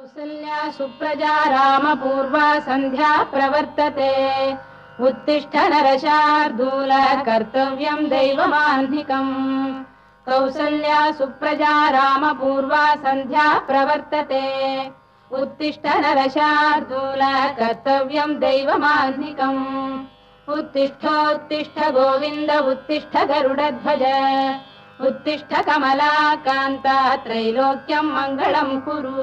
कौसल्या सुप्रजा रामपूर्वा सन्ध्या प्रवर्तते। उत्तिष्ठ नरशार्दूल कर्तव्यं दैवमाह्निकम्। कौसल्या सुप्रजा रामपूर्वा सन्ध्या प्रवर्तते। उत्तिष्ठ नरशार्दूल कर्तव्यं दैवमाह्निकम्। उत्तिष्ठोत्तिष्ठ गोविन्द उत्तिष्ठ गरुडध्वज। उत्तिष्ठ कमलाकान्ता त्रैलोक्यं मङ्गलं कुरु।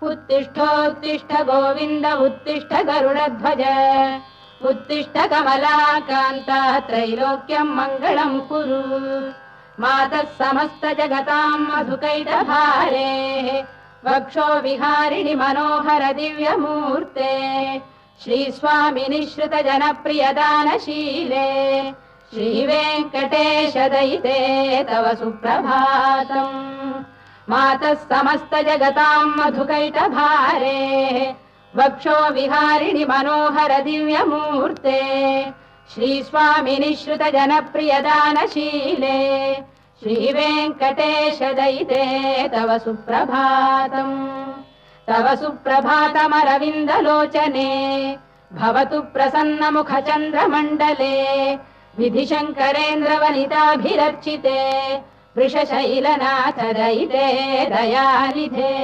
उत्तिष्ठोत्तिष्ठ गोविन्द उत्तिष्ठ गरुडध्वज। उत्तिष्ठ कमलाकान्ता त्रैलोक्यं मङ्गलं कुरु। मातः समस्त जगतां मधुकैटभारे। वक्षो विहारिणि मनोहर दिव्यमूर्ते। श्रीस्वामिनि श्रुत जनप्रियदानशीले। श्रीवेङ्कटेश दयिते तव सुप्रभातम्। मातः समस्त जगतां मधुकैटभारे। वक्षो विहारिणि मनोहर दिव्यमूर्ते। श्रीस्वामिनि श्रुत जनप्रियदानशीले। श्रीवेङ्कटेश दयिते तव सुप्रभातम्। तव सुप्रभातमरविन्दलोचने। भवतु प्रसन्नमुखचन्द्रमण्डले। विधिशङ्करेन्द्रवनिताभिरर्चिते। वृषशैलनाथ दयिते दयानिधे।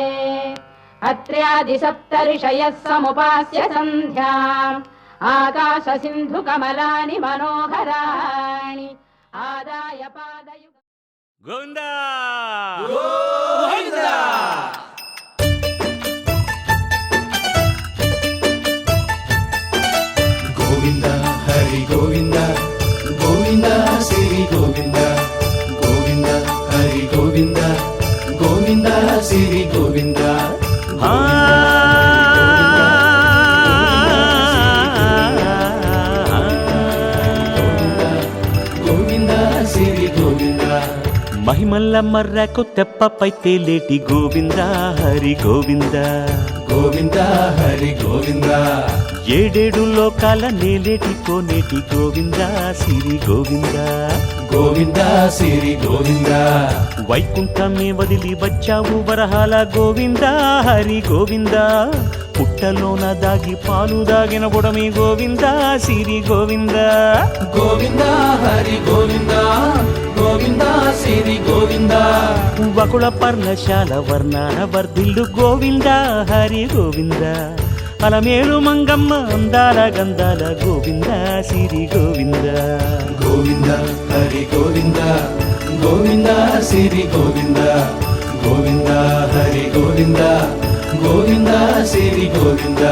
अत्र्यादिसप्तऋषयः समुपास्य सन्ध्याम्। आकाशसिन्धुकमलानि मनोहराणि आदाय पादयुग। गोविन्दा गोविन्दा गोविन्द हरि गोविन्द गोविन्द श्री गोविन्द गोविन्द हरि गोविन्द गोविन्द श्री गोविन्द गोविन्द श्री गोविन्द మహిమల్ల మర్రకు తెప్పపై తేలేటి గోవింద హరి గోవింద గోవింద హరి గోవింద ఏడేడు లోకాల నేలేటి కోనేటి గోవింద సిరి గోవింద గోవింద శ్రీ గోవింద వైకుంఠమే వదిలి వచ్చావు వరహాల గోవింద హరి గోవింద పుట్టలోన దాగి పాలు దాగిన బుడమి గోవింద సిరి గోవింద గోవింద హరి గోవింద గోవింద శ్రీ గోవింద వకుళ పర్ణశాల వర్ణాన వర్ధిల్లు గోవింద హరి గోవింద అలమేలు మంగమ్మ అందాల గంధాల గోవింద సిరి గోవింద గోవింద హరి గోవింద గోవింద శ్రీ గోవింద గోవింద హరి గోవింద గోవింద శ్రీ గోవింద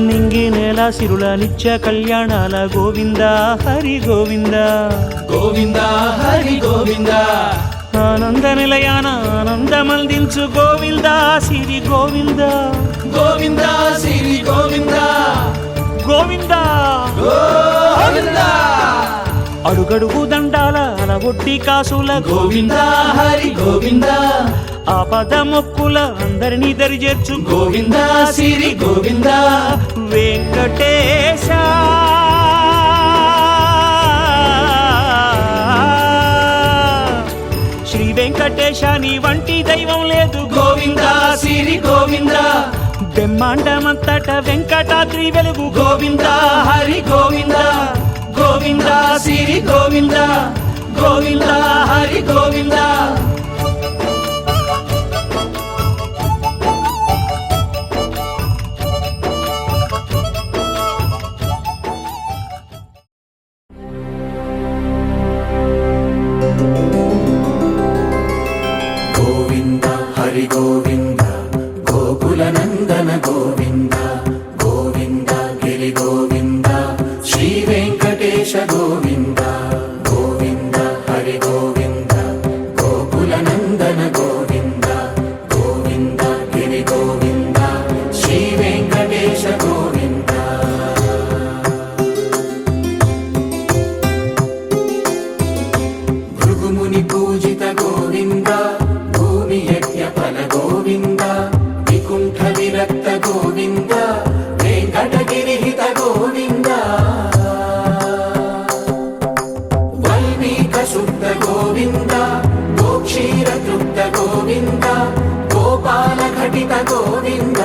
నింగి నేల సిరుల నిత్య కళ్యాణాల గోవింద హరి గోవింద గోవింద హరి గోవింద ఆనంద నిలయాన ఆనందమందించు గోవింద సిరి గోవింద గోవింద శ్రీ గోవింద గోవింద గోవింద అడుగడుగు దండాల అలవొట్టి కాసుల గోవింద హరి గోవింద ఆపద మొక్కుల అందరినీ దరిచేర్చు గోవింద శ్రీ గోవింద వెంకటేశ శ్రీ వెంకటేశ నీ వంటి దైవం లేదు గోవింద శ్రీ గోవింద బ్రహ్మాండమంతట వెంకటాద్రి వెలుగు గోవింద హరి గోవింద గోవింద శ్రీ గోవింద గోవింద హరి గోవింద గోవింద హరి గోవింద గోకుల నందన గోవింద గోవింద గిరి గోవింద శ్రీ వెంకటేశ గోవింద గోవింద హరి గోవింద గోకుల నందన గోవింద గోవింద గిరి గోవింద శ్రీ వెంకటేశ గోవింద భృగుముని పూజిత గోవింద భూమి యజ్ఞ ఫల గోవింద వికుంఠ విరక్త గోవింద వెంకటగిరిహిత గోవింద వల్మీక శుద్ధ గోవింద గోక్షీర తృప్త గోవింద గోపాల ఘటిత గోవింద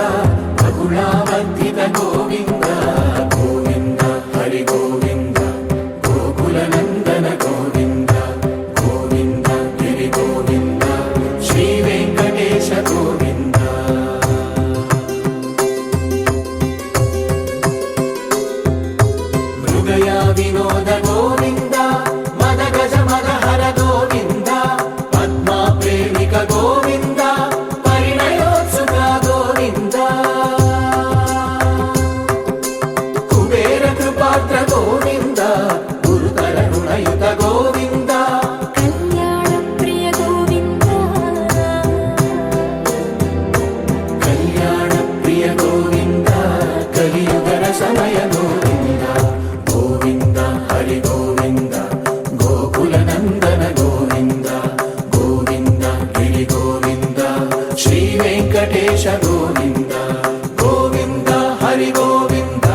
హరి గోవింద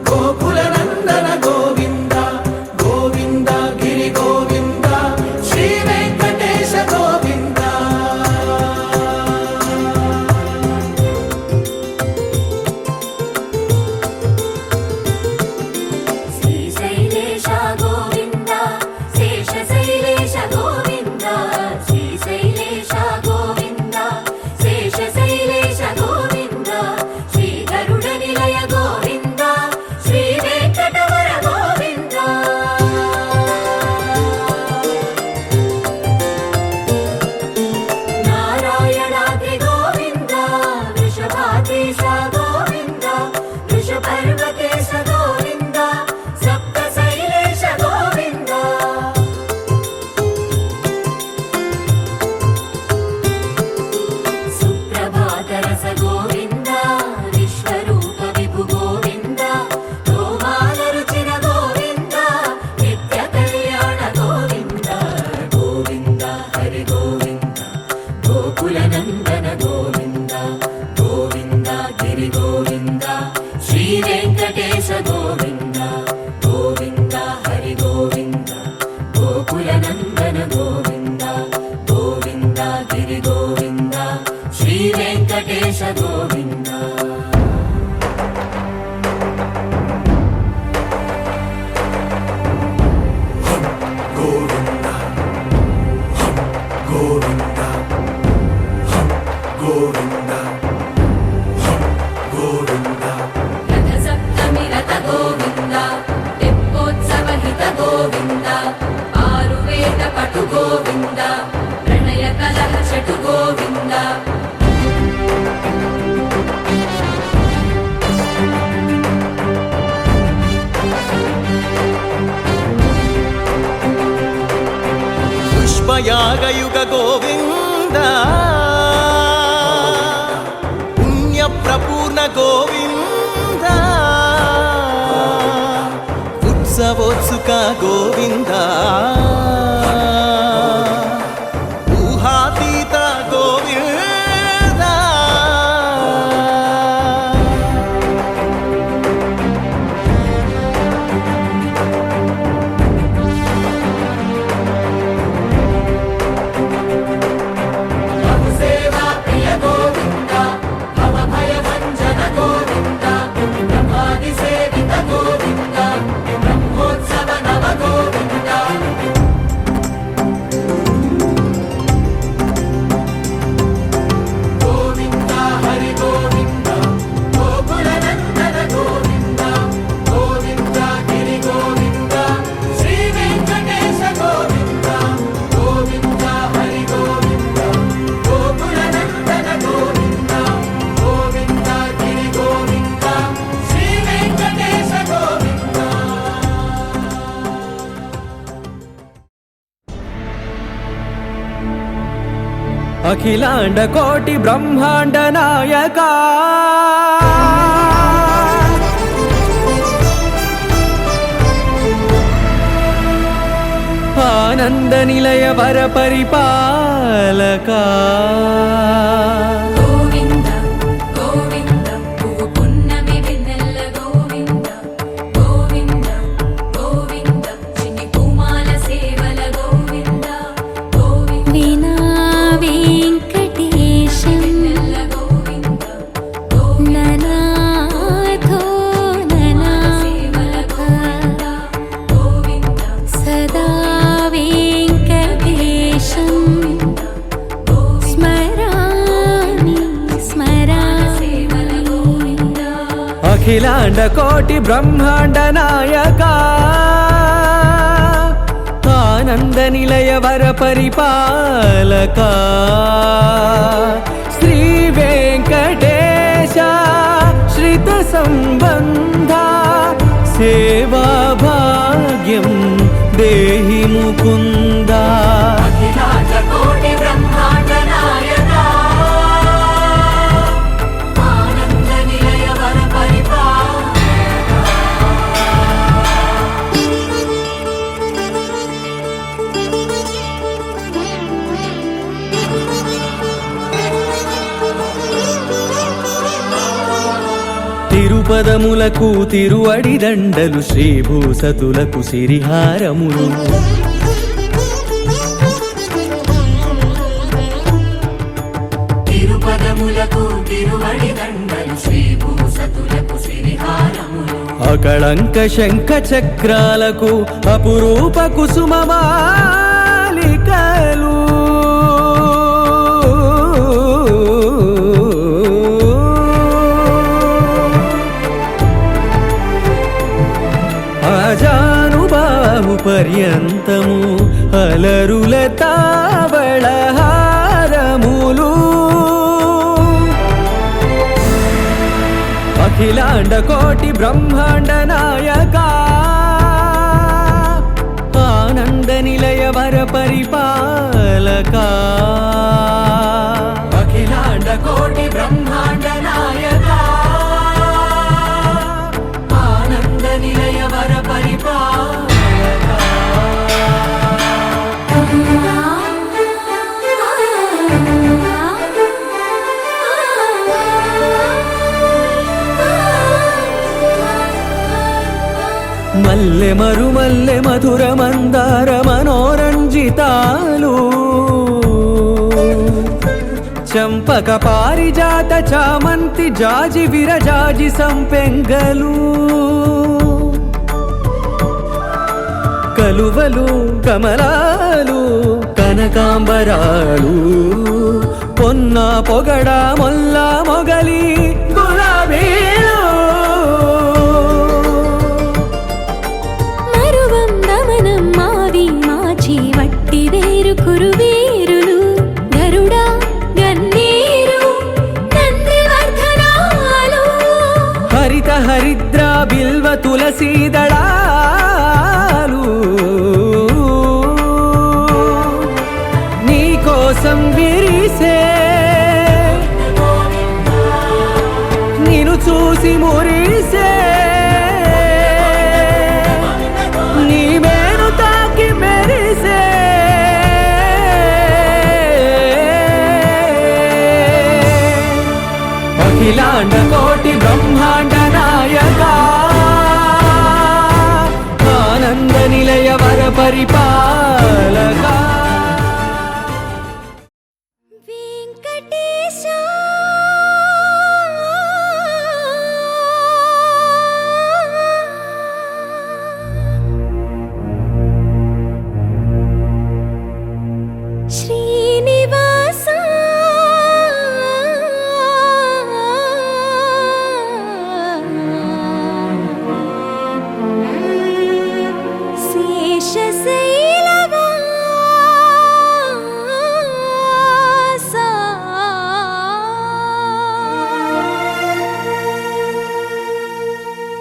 గోకుల నందన గోవింద గోవింద గిరి గోవింద శ్రీ వెంకటేశ గోవింద శ్రీశైలేశ గోవింద శేషశైలేశ గోవింద శ్రీశైలేశ గోవింద శేషశైలేశ గోవింద శ్రీ గరుడ నిలయ గోవింద శ్రీ వెంకటవర గోవింద నారాయణాద్రి గోవింద వృషభాద్రీశ గోవింద వృషపర్వతేశ గోవింద సప్తశైలేశ గోవింద సుప్రభాతరస గోవింద విశ్వరూప విభు గోవింద గోమాల రుచిన గోవింద నిత్య కళ్యాణ గోవింద గోవింద హరి గోవింద గోకుల నందన గోవింద గోవింద గిరి గోవింద శ్రీ వెంకటేశ గోవింద గోవింద హరి గోవింద గోకుల నందన గోవింద గోవింద గిరి గోవింద శ్రీ వెంకటేశ గోవింద గోవింద గోవింద గోవింద గోవింద రథ సప్తమి రథ గోవింద తెప్పోత్సవ హిత గోవింద ఆరువేద పటు గోవింద ప్రణయ కలహ షటు గోవింద పుష్పయాగయుగ గోవింద పుణ్యప్రపూర్ణ గోవింద ఉత్సవోత్సుక గోవింద ఊహాతీత గోవింద సేవా ప్రియ గోవింద భవ భయ భంజన గోవింద బ్రహ్మాది సేవిత గోవింద బ్రహ్మోత్సవ నవ గోవింద గోవింద హరి గోవింద గోకుల నందన గోవింద గోవింద గిరి గోవింద శ్రీ వెంకటేశ గోవింద గోవింద హరి గోవింద గోకుల నందన గోవింద గోవింద గిరి గోవింద శ్రీ వెంకటేశ గోవింద అఖిలాండ కోటి బ్రహ్మాండ నాయక ఆనంద నిలయ వర పరిపాలక గోవింద గోవింద పువ్వు పున్నమి వెన్నెల గోవింద గోవింద గోవింద చిన్ని పూమాల సేవల గోవింద గోవింద వినా వెంకటేశం వెన్నెల గోవింద గోవింద ననాథో సేవల ననాథ గోవింద గోవింద సదా వెంకటేశం స్మరామి సేవల గోవింద అఖిలాండ కోటి బ్రహ్మాండ నాయక ఆనంద నిలయ వర పరిపాలక శ్రీ వెంకటేశ శ్రిత సంబంధ సేవా భాగ్యం దేహి ముకుంద అఖిలాండ కోటి బ్రహ్మాండ నాయక ఆనంద నిలయ వర తిరుపదములకు తిరువడి దండలు శ్రీభూసతులకు సిరిహారములు తిరుపదములకు తిరువడి దండలు శ్రీభూసతులకు సిరిహారములు అకళంక శంఖ చక్రాలకు అపురూప కుసుమమాలికలు ఆజానుబాహు పర్యంతము అలరుల తావళహారములు అఖిలాండ కోటి బ్రహ్మాండ నాయక ఆనంద నిలయ వర పరిపాలక అఖిలాండ కోటి బ్రహ్మాండ నాయక ఆనంద నిలయ వర మల్లె మరుమల్లె మధుర మందార మనోరంజితాలు చంపక పారిజాత చామంతి జాజి విరజాజి సంపెంగలు కలువలు కమలాలు కనకాంబరాలు పొన్న పొగడ మొల్ల మొగలి గులాబీలు మరువందమనం మావి మాచి వట్టి వేరు కురువేరులు గరుడా గన్నేరు నందివర్ధనాలు హరిత హరిద్ర బిల్వ తులసీదళాలు నీకోసం విరిసే నిన్ను చూసి మురిసే నీ మేను తాకి మెరిసే అఖిలాండ కోటి బ్రహ్మాండ నాయక ఆనంద నిలయ వర పరిపాలక వెంకటేశ శ్రీనివాస శేషశైలవాస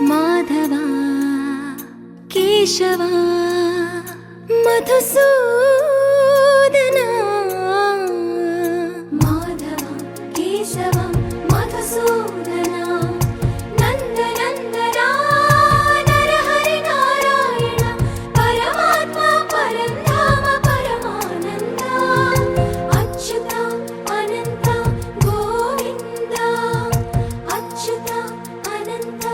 మాధవ కేశవ మధుసూదన మాధవ కేశవ మధుసూదన నందనందన నరహరి నారాయణ పరమాత్మ పరంధామ పరమానంద అచ్యుత అనంత గోవింద అచ్యుత అనంత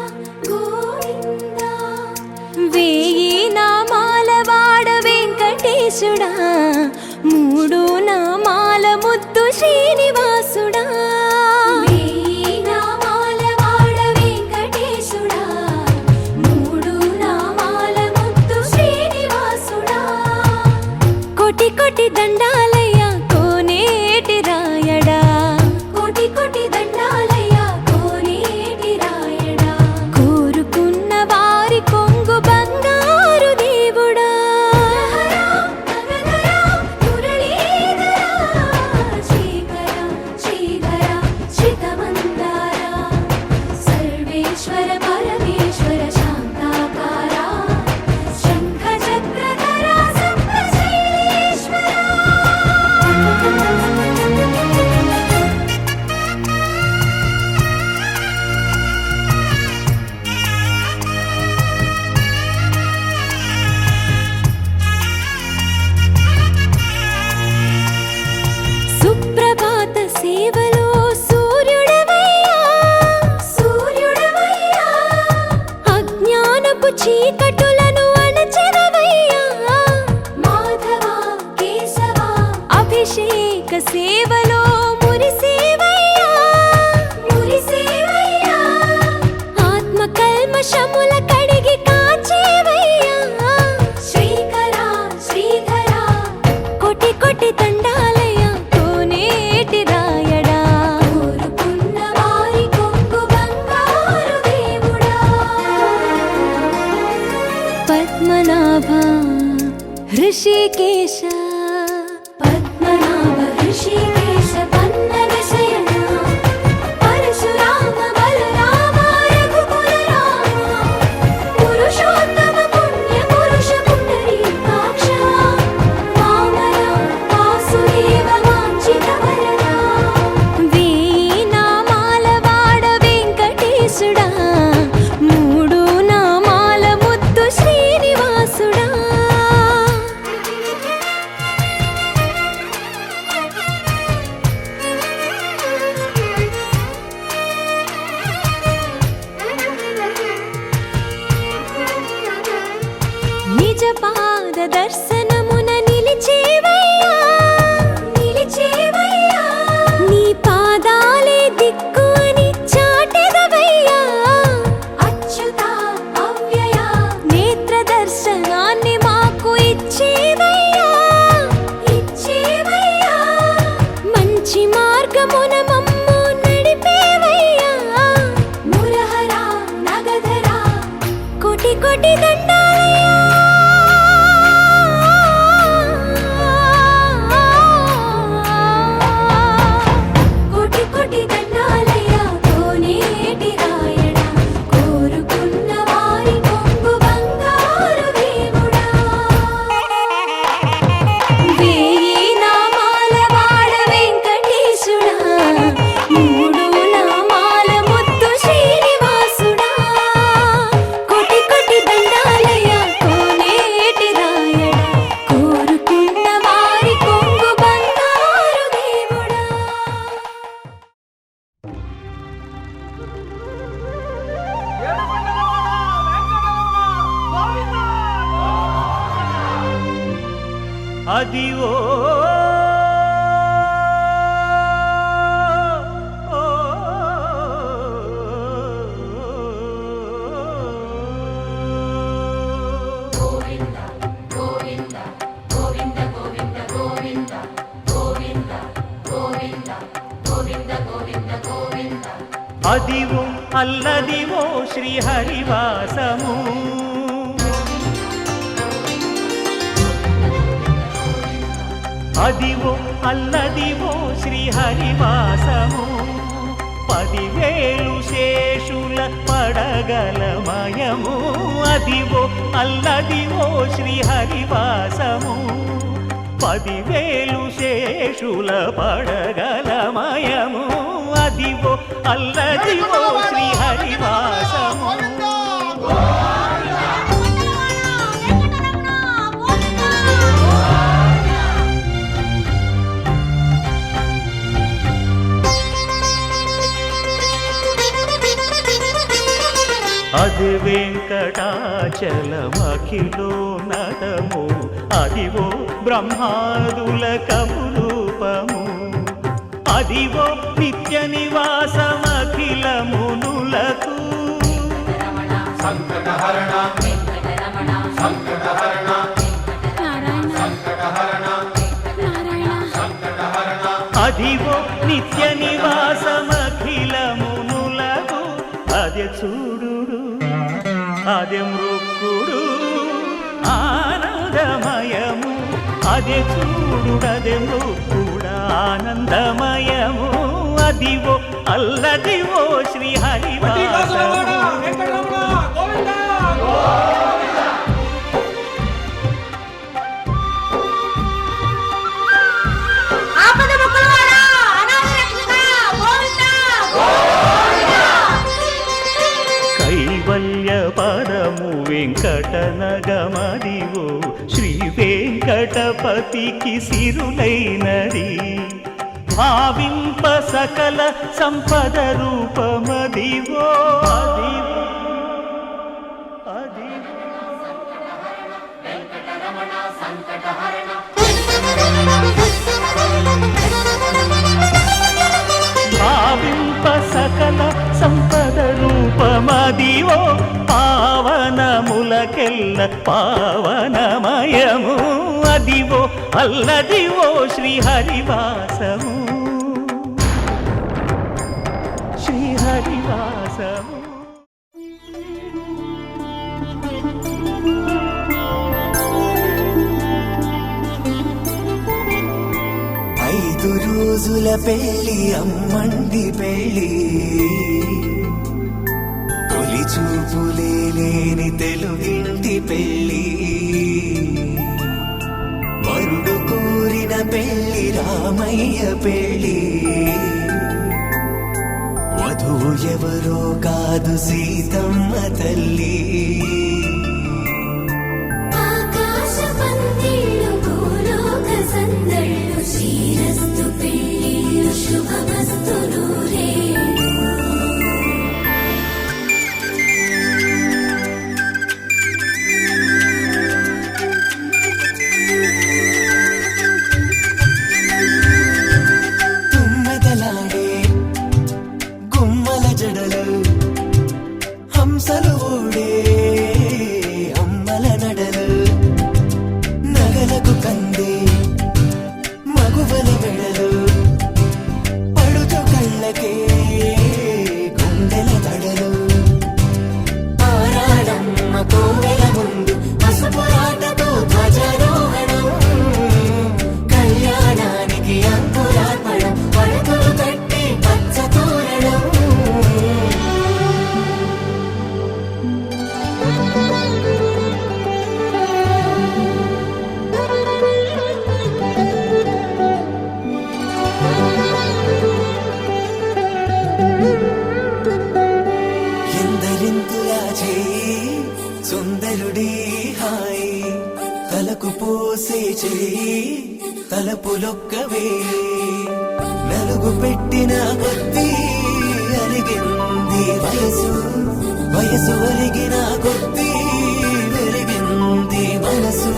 గోవింద వేయి నామాల వాడ వెంకటేశుడా మూడు నామాల ముద్దు శ్రీనివాసుడా వేయి నామాల వాడ వెంకటేశుడా మూడు నామాల ముద్దు శ్రీనివాసుడా కోటి కోటి దండాలయ్య కోనేటి రాయడా కోటి కోటి దండాలయ్య కోనేటి రాయడా కోరుకున్న వారి కొంగు బంగారు దేవుడా శ్రీకర ऋषिकेश पद्मनाभ ऋषिकेश पन्नग शयन परशुराम बलराम रघुकुल राम पुरुषोत्तम पुण्य पुरुष पुंडरीकाक्ष वामन वासुदेव वाञ्छित वरदा वेయి నామాల వాడ వెంకటేశుడా మూడు నామాల ముద్దు శ్రీనివాసుడా నిజ పాద దర్శనమున నిలిచేవయ్యా నిలిచేవయ్యా నీ పాదాలే దిక్కు అని చాటెదవయ్యా అచ్యుత అవ్యయ నేత్ర దర్శనాన్ని మాకు ఇచ్చేవయ్యా ఇచ్చేవయ్యా మంచి మార్గమున మమ్ము నడిపేవయ్యా మురహర నగధర కోటి కోటి దండాలయ్యా కోటి కోటి దండాలయ్యా కోనేటి రాయణ కోరుకున్న వారి కొంగు బంగారు దేవుడా వేయి నామాల వాడ వెంకటేశుడా మూడు నామాల ముద్దు శ్రీనివాసుడా కోటి కోటి దండాలయ్యా కోనేటి రాయణ కోరుకున్న వారి కొంగు బంగారు దేవుడా అదివో అదివో అల్లదివో శ్రీహరివాసము అదివో అల్లదివో శ్రీహరివాసము 10,000 శేషుల పడగలమయము అదివో అల్లదివో శ్రీహరివాసము 10,000 శేషుల పడగలమయము అదివో అల్లదివో శ్రీహరివాసము అది వెంకటాచలమఖిలోన్నతము అదివో బ్రహ్మాదుల కమురూపము అదివో నిత్య నివాసమఖిలమునులకు సంకటహరణ సంకటహరణ సంకటహరణ సంకటహరణ అదివో నిత్య నివాసమఖిలమునులకు అదే చూడు అదే మృక్కుడు ఆనందమయము అదే చూడుడదే మృక్కుడ ఆనందమయము అదివో అల్లదివో శ్రీహరివాసము కైవల్య పరము వెంకటనగమదివో శ్రీ వెంకటపతికి సిరులైనది భావింప సకల సంపద రూపమదివో అదివో అదివో భావింప సకల సంపద రూపమదివో పావనములకెల్ల పావనమయము అదివో అల్లదివో శ్రీహరివాసము శ్రీహరివాసము రోజుల పెళ్ళి అమ్మంది పెళ్ళి తొలి చూపులే లేని తెలుగింటి పెళ్ళి వరుడు కోరిన పెళ్ళి రామయ్య పెళ్ళి వధువు ఎవరో కాదు సీతమ్మ తల్లి ఆకాశ పందిళ్ళు భూలోక సందళ్ళు శ్రీరస్తు పెళ్ళిళ్ళు శుభమస్తు నూరే తుమ్మెదలాడే గుమ్మల జడలు హంసలు ఊడే అమ్మల నడలు నగలకు కందే మగువల మెడలు పడుచు కళ్ళకే గుండెల దడలు ఆరాడమ్మ కోవెల ముందు పసుపురాటతో ధ్వజారోహణం కళ్యాణానికి అంకురార్పణం పడకలు కట్టి పచ్చ తోరణం ఎందరింతులా చేయి సుందరుడి హాయి తలకు పోసే చేయి తలపులొక్కవే నలుగు పెట్టిన కొద్దీ అరిగింది వయసు వయసు ఒరిగిన కొద్దీ వెలిగింది మనసు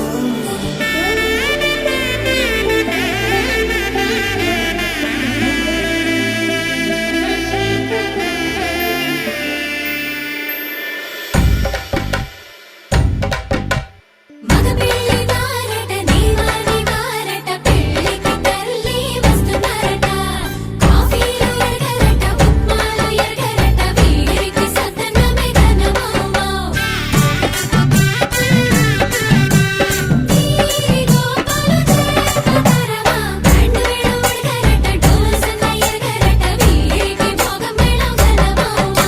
మగ పెళ్ళి వారట నీవాని వారట పెళ్ళికి తల్లి వస్తున్నారట కాఫీలు ఎరగరట ఉప్మాలు ఎరగరట వీరికి సతనమే ఘనమౌమౌ ఈ గోపాలు చేరతరమా బ్యాండ్ మేళం ఎరగరట డోలు సన్న ఎరగరట వీరికి భోగ మేళం ఘనమౌమౌ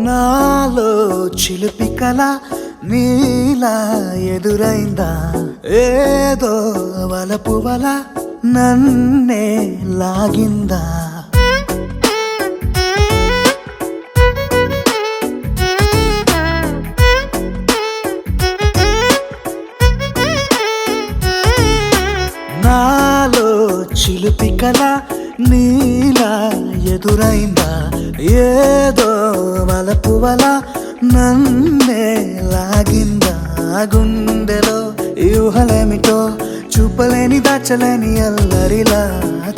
నాలో చిలిపి కల నీలా ఎదురైందా ఏదో వలపు వల నన్నే లాగిందా నాలో చిలిపి కల నీలా ఎదురైందా ఏదో వలపు వల నన్నే లాగిందా గుండెలో యూహలేమిటో చూపలేని దాచలేని అల్లరిలా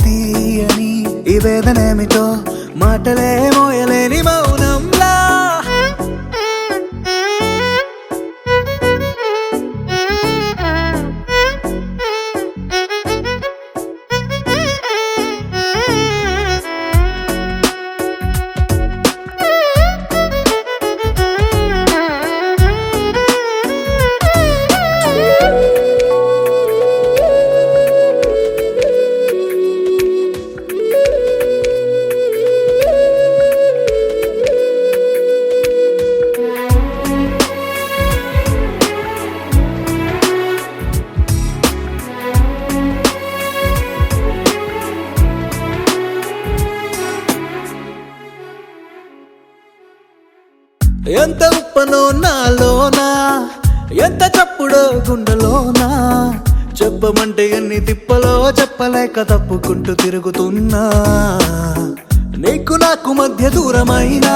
తీయని ఈ వేదనేమిటో మాటలే మోయలేని మౌనంలా ఎంత ఉప్పనో నాలోనా, ఎంత చప్పుడో గుండెలోనా, చెప్పమంటే ఎన్ని తిప్పలో చెప్పలేక తప్పుకుంటూ తిరుగుతున్నా. నీకు నాకు మధ్య దూరమైనా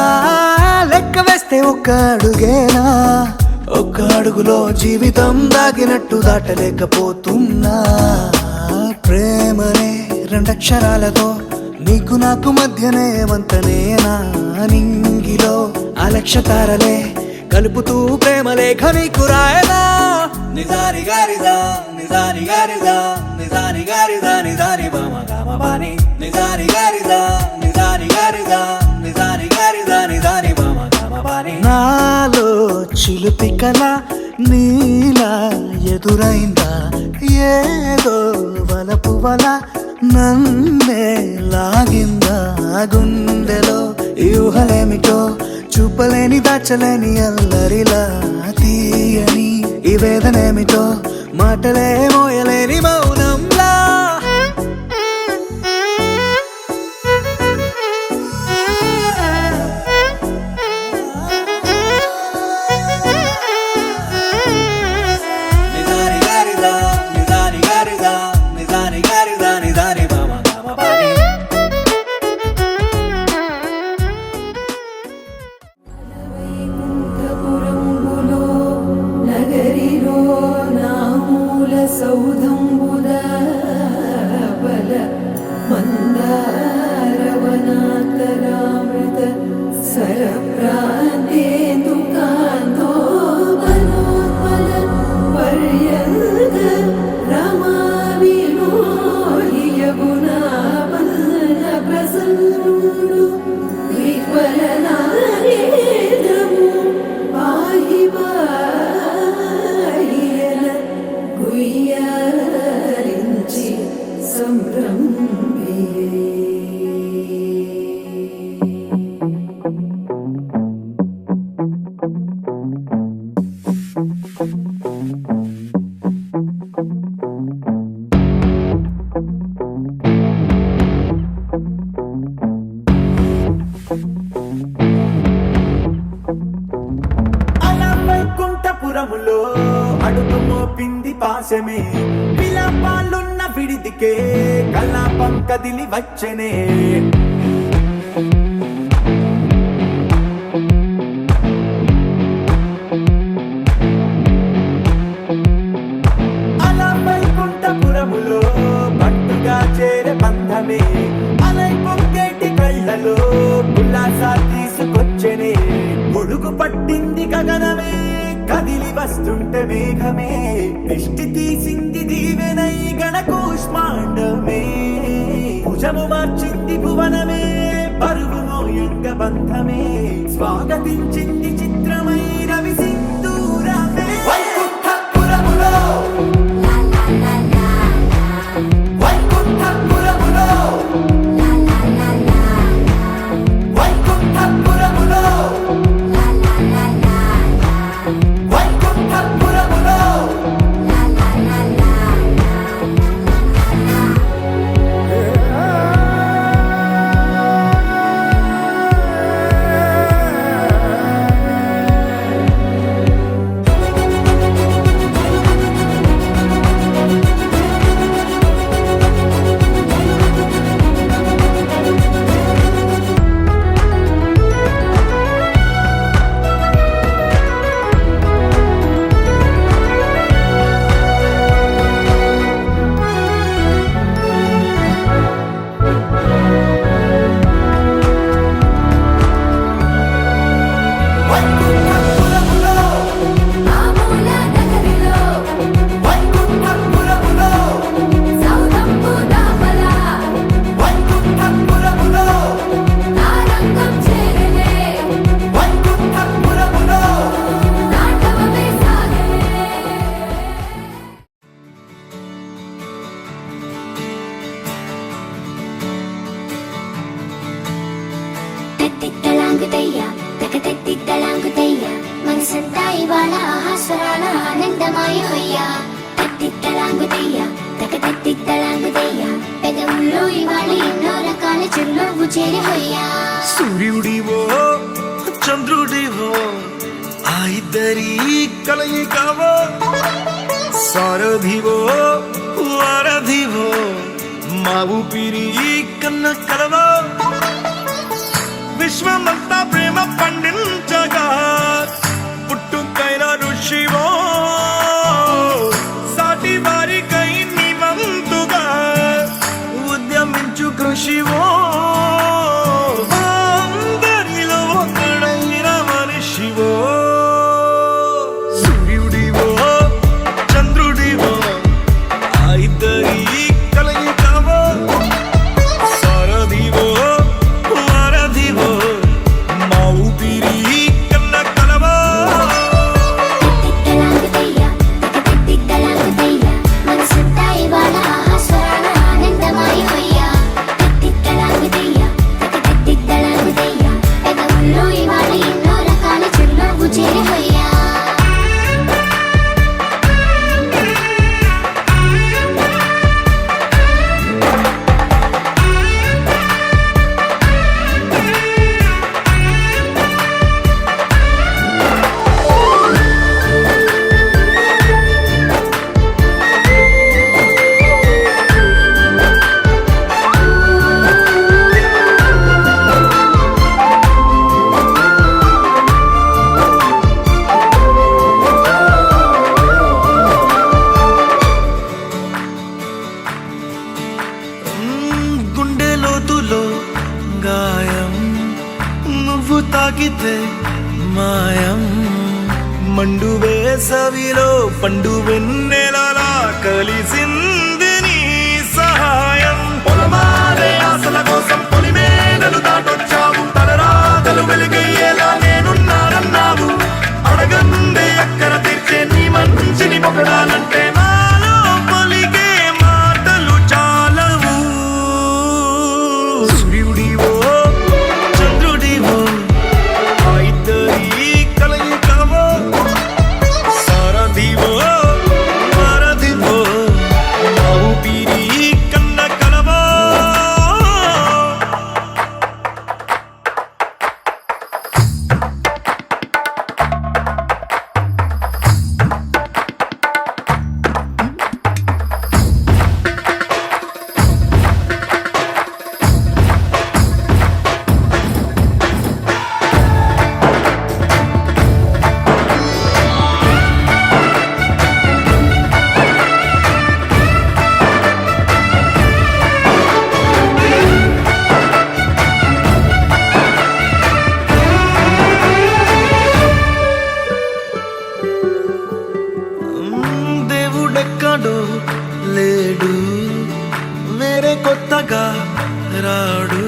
లెక్క వేస్తే ఒక్క అడుగేనా, ఒక్క అడుగులో జీవితం దాగినట్టు దాటలేకపోతున్నా. ప్రేమనే రెండక్షరాలతో నీకు నాకు మధ్యనే వంతనేనా, నింగిలో అలక్షతారలే కలుపుతూ ప్రేమ లేఖ నీకు రాయనా. నిజాని గారిదా నిజాని గారిదా నిజాని గారిదా నిజాని బామ గామ బాని, నిజాని గారిదా నిజాని గారిదా నిజాని గారిదా నిజాని బామ గామ బాని. నాలో చిలుపి కళ నీలా ఎదురైందా, ఏదో వలపు వల నన్నే లాగిందా. గుండెలో యూహలేమిటో చూపలేని దాచలేని అల్లరిలా, తీయని ఈ వేదనేమిటో మాటలే మోయలేని మౌనంలా. నిజాని గారిదా నిజాని గారిదా నిజాని గారిదా నిజాని బామ గామ బాని. వైకుంఠపురంబులో నగరిలో నామూల సౌధంబుద బల మందారవనాతరామృత సరప్రాంతేందుకాంతో మనోత్పల పర్యంత రమా వినోదియగుణా వదన ప్రసన్నుడు విహ్వలనారేంద్రము పాహి పాహియన గుయ్యారించి సంభ్రమియే. అలా వైకుంఠపురములో అడుగు మోపింది పాశమే, విలాపాలున్న విడిదికే కలాపం కదిలి వచ్చనే. అలా వైకుంఠపురములో పట్టుగా చేరే బంధమే, అలై పొంగేటి కళ్ళలో ఉల్లాస తీసుకొచ్చనే. గొడుగు పట్టింది గగనమే, కదిలి వస్తుంటే మేఘమే, దృష్టి తీసింది దీవెనై గణకూష్మాండమే. భుజము మార్చింది భువనమే, పరుగు మోయంగ బంధమే, స్వాగతించింది చిత్రమై రవి సింధూరమే. వైకుంఠపురములో వైకుంఠపురములో వైకుంఠపురములో వైకుంఠపురములో ఇద్దరి కలయికవో సారథివో వారధివో మా ఊపిరి కన్న కలవో విశ్వమంతా ప్రేమ పండించగా పుట్టుకైన ఋషివో సాటి వారికై నివంతుగా ఉద్యమించు కృషివో అందరిలో ఒకడైన మనిషివో సూర్యుడివో చంద్రుడివో ఆ ఇద్దరి కలయికవో సారథివో వారధివో మా ఊపిరి కన్న కలవో తిక్కలాగుతయ్యా తిక్కలాగుతయ్యా మనసంతా ఇవాళ ఆస్వాదన ఆనందమయమయ్యా తిక్కలాగుతయ్యా తిక్కలాగుతయ్యా పెదవుల్లో ఇవాళ ఎన్నో రకాల చిరునవ్వు చేరవయ్యా గుండె లోతులో గాయం నువ్వు తాకితే మాయం మండు వేసవిలో పండు వెన్నెలలా కలిసింది నీ సహాయం పొలమారే ఆశల కోసం పొలిమేనలు దాటొచ్చావు తలరాగలు వెలుగయ్యేలా నేనున్నానన్నావు అడగందే అక్కర తీర్చే నీ మంచిని పొగడాలంటే నాలో పలికే మాటలు చాలవు సూర్యుడివో చంద్రుడివో ఆ ఇద్దరి కలయికవో సారథివో వారధివో మా ఊపిరి కన్న కలవో దేవుడెక్కడో లేడు వేరే కొత్తగా రాడు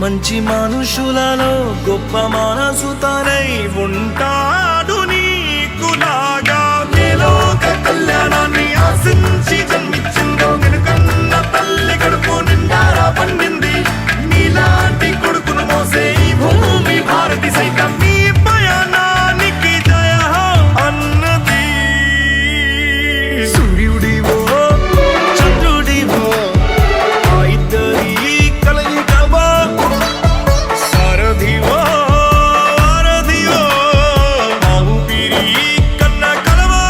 మంచి మనుషులలో గొప్ప మనసు తనై ఉంటాడు నీకులాగా లోక కళ్యాణాన్ని ఆశించి జన్మించిందో వెనుకన్న తల్లి కడుపు నిండారా పండింది నీలాంటి కొడుకును మోసే ఈ భూమి భారతి సైతం నీ పయనానికి జయ అన్నది సూర్యుడివో చంద్రుడివో ఆ ఇద్దరి కలయికవో సారథివో వారధివో మా ఊపిరి కన్న కలవో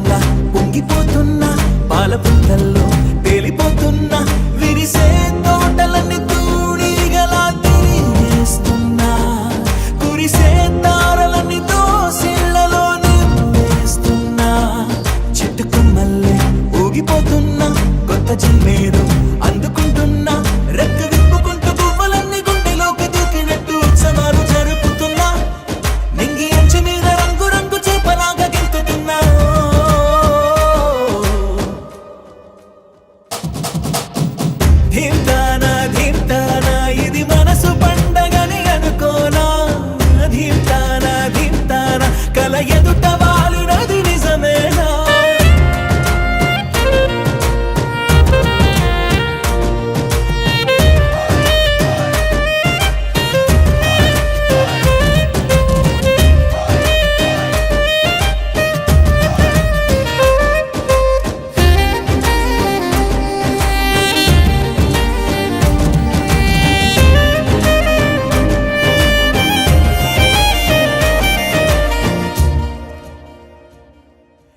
తారల్లా పొంగిపోతున్నా పాల పుంతల్లో తేలిపోతున్నా విరిసే తోటలన్నీ తూడిగలా తిరిగేస్తున్నా కురిసే తారలన్నీ దోసిళ్లలో నింపేస్తున్నా చెట్టు కొమ్మల్లే ఊగిపోతున్నా కొత్త జిమ్మేదో అందుకుంటున్నా రెక్క విప్పుకుంటూ పువ్వులన్నీ గుండెలోకి దూకినట్టు ఉత్సవాలు జరుపుతున్నా నింగి అంచు మీద రంగు రంగు చేపలాగా గెంతుతున్నా ధీమ్తానా ధీమ్తానా ఇది మనసు పండగని అనుకోనా ధీమ్తానా ధీమ్తానా కల ఎదుట వాలినది నిజమేనా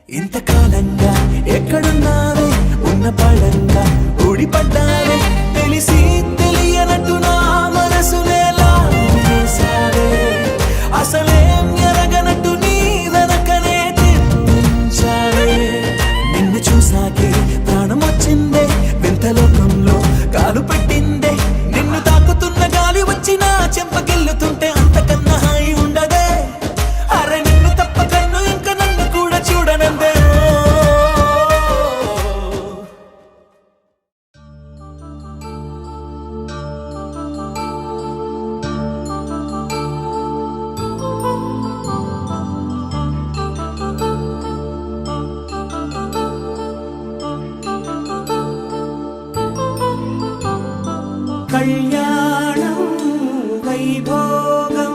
ఇంతకాలంగా ఎక్కడున్నావే ఉన్న పడంగా ఊడిపడ్డావే తెలిసి తెలియనట్టు నా మనసునేలా చేశావే అసలేం ఎరగనట్టు నీ వెనకనే తిప్పించావే నిన్ను చూసాకే ప్రాణం వచ్చిందే వింత లోకంలో కాలు పెట్టిందే నిన్ను తాకుతున్న గాలి వచ్చి నా చెంపగిల్లుతుంటే అంతకన్నా హాయి ఉండదే అరే నిన్ను తప్ప కన్ను ఇంకా నన్ను కూడా చూడనందే కళ్యాణం వైభోగం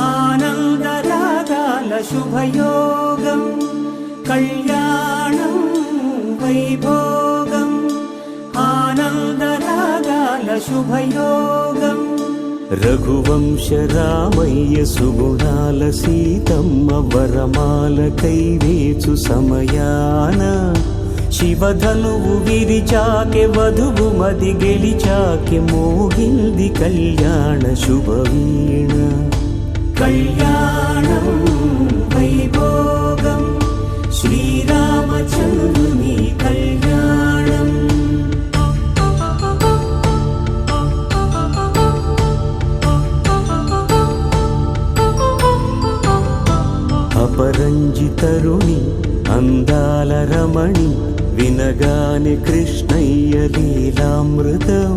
ఆనందరాగాల శుభయోగం కళ్యాణం వైభోగం ఆనందరాగాల శుభయోగం రఘువంశ రామయ్య సుగుణాల సీతమ్మ వరమాల కైవేచు సమయాన శివధనువు విరిచాకె వధువు మది గెలిచాకె మోగింది కళ్యాణ శుభవీణ కళ్యాణం వైభోగం శ్రీరామచంద్రుని కళ్యాణం అపరంజి తరుణి అందాల రమణి వినగానే కృష్ణయ్య లీలామృతం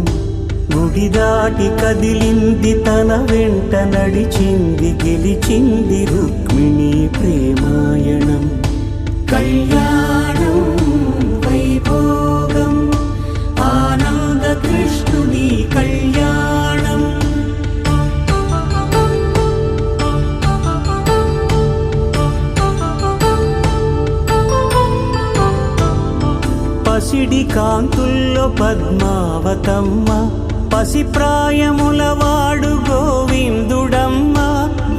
గుడి దాటి కదిలింది తన వెంట నడిచింది గెలిచింది రుక్మిణి ప్రేమాయణం కళ్యాణం వైభోగం ఆనంద కృష్ణుని కళ్యాణం పసిడి కాంతుల్లో పద్మావతమ్మ పసిప్రాయముల వాడు గోవిందుడమ్మ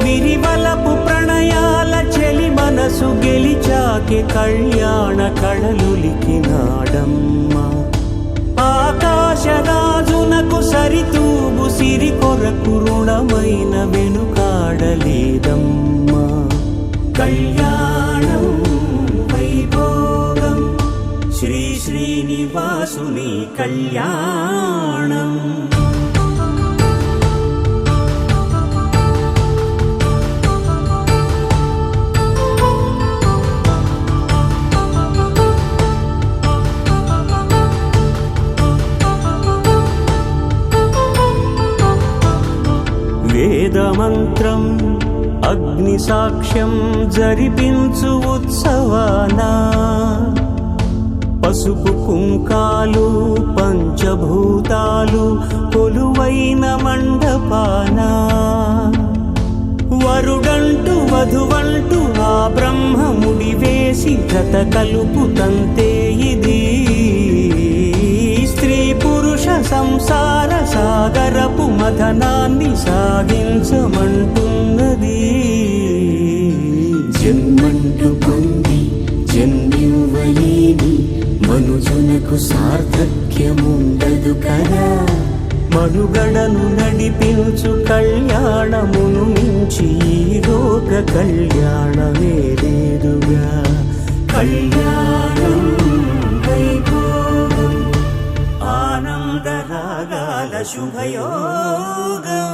విరివలపు ప్రణయాల చెలి మనసు గెలిచాకే కళ్యాణ కళలులికినాడమ్మ ఆకాశరాజునకు సరితూగు సిరి కొరకు రుణమైన వెనుకాడలేదమ్మా కళ్యాణం వైభోగం శ్రీ శ్రీనివాసుని కళ్యాణం వేదమంత్రం అగ్ని సాక్ష్యం జరిపించు ఉత్సవానా పసుపు కుంకాలు పంచభూతాలు కొలువైన మండపాన వరుడంటూ వధువంటూ ఆ బ్రహ్మముడి వేసి జత కలుపుతంతే ఇది స్త్రీ పురుష సంసార సాగరపు మథనాన్ని సాగించమంటున్నది జన్మంటూ పొంది జన్మ మనుజునకు సార్థక్యముండదు కదా. మనుగడను నడిపించు కళ్యాణమును మించి ఈ లోక కళ్యాణమే లేదుగా. కళ్యాణం వైభోగం ఆనందరాగాల శుభయోగం.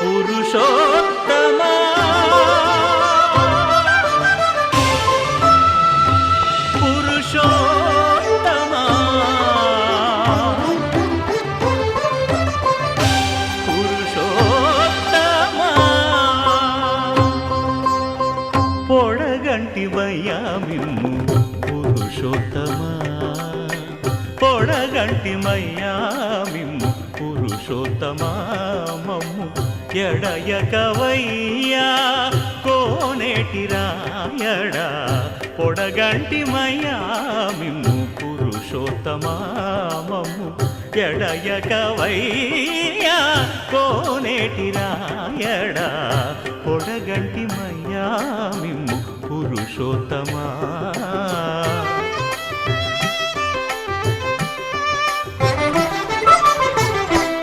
పురుషోత్తమా పురుషోత్తమా పురుషోత్తమా పొడగంటివయ్యా మిమ్ము పురుషోత్తమా. పొడగంటిమయ్యా మిమ్ము పురుషోత్తమా. మమ్ము ఎడయకవయ్యా కోనేటి రాయడా. పొడగంటిమయ్యా మిమ్ము పురుషోత్తమా. మమ్ము ఎడయకవయ్యా కోనేటి రాయడా. పొడగంటిమయ్యా మిమ్ము పురుషోత్తమా.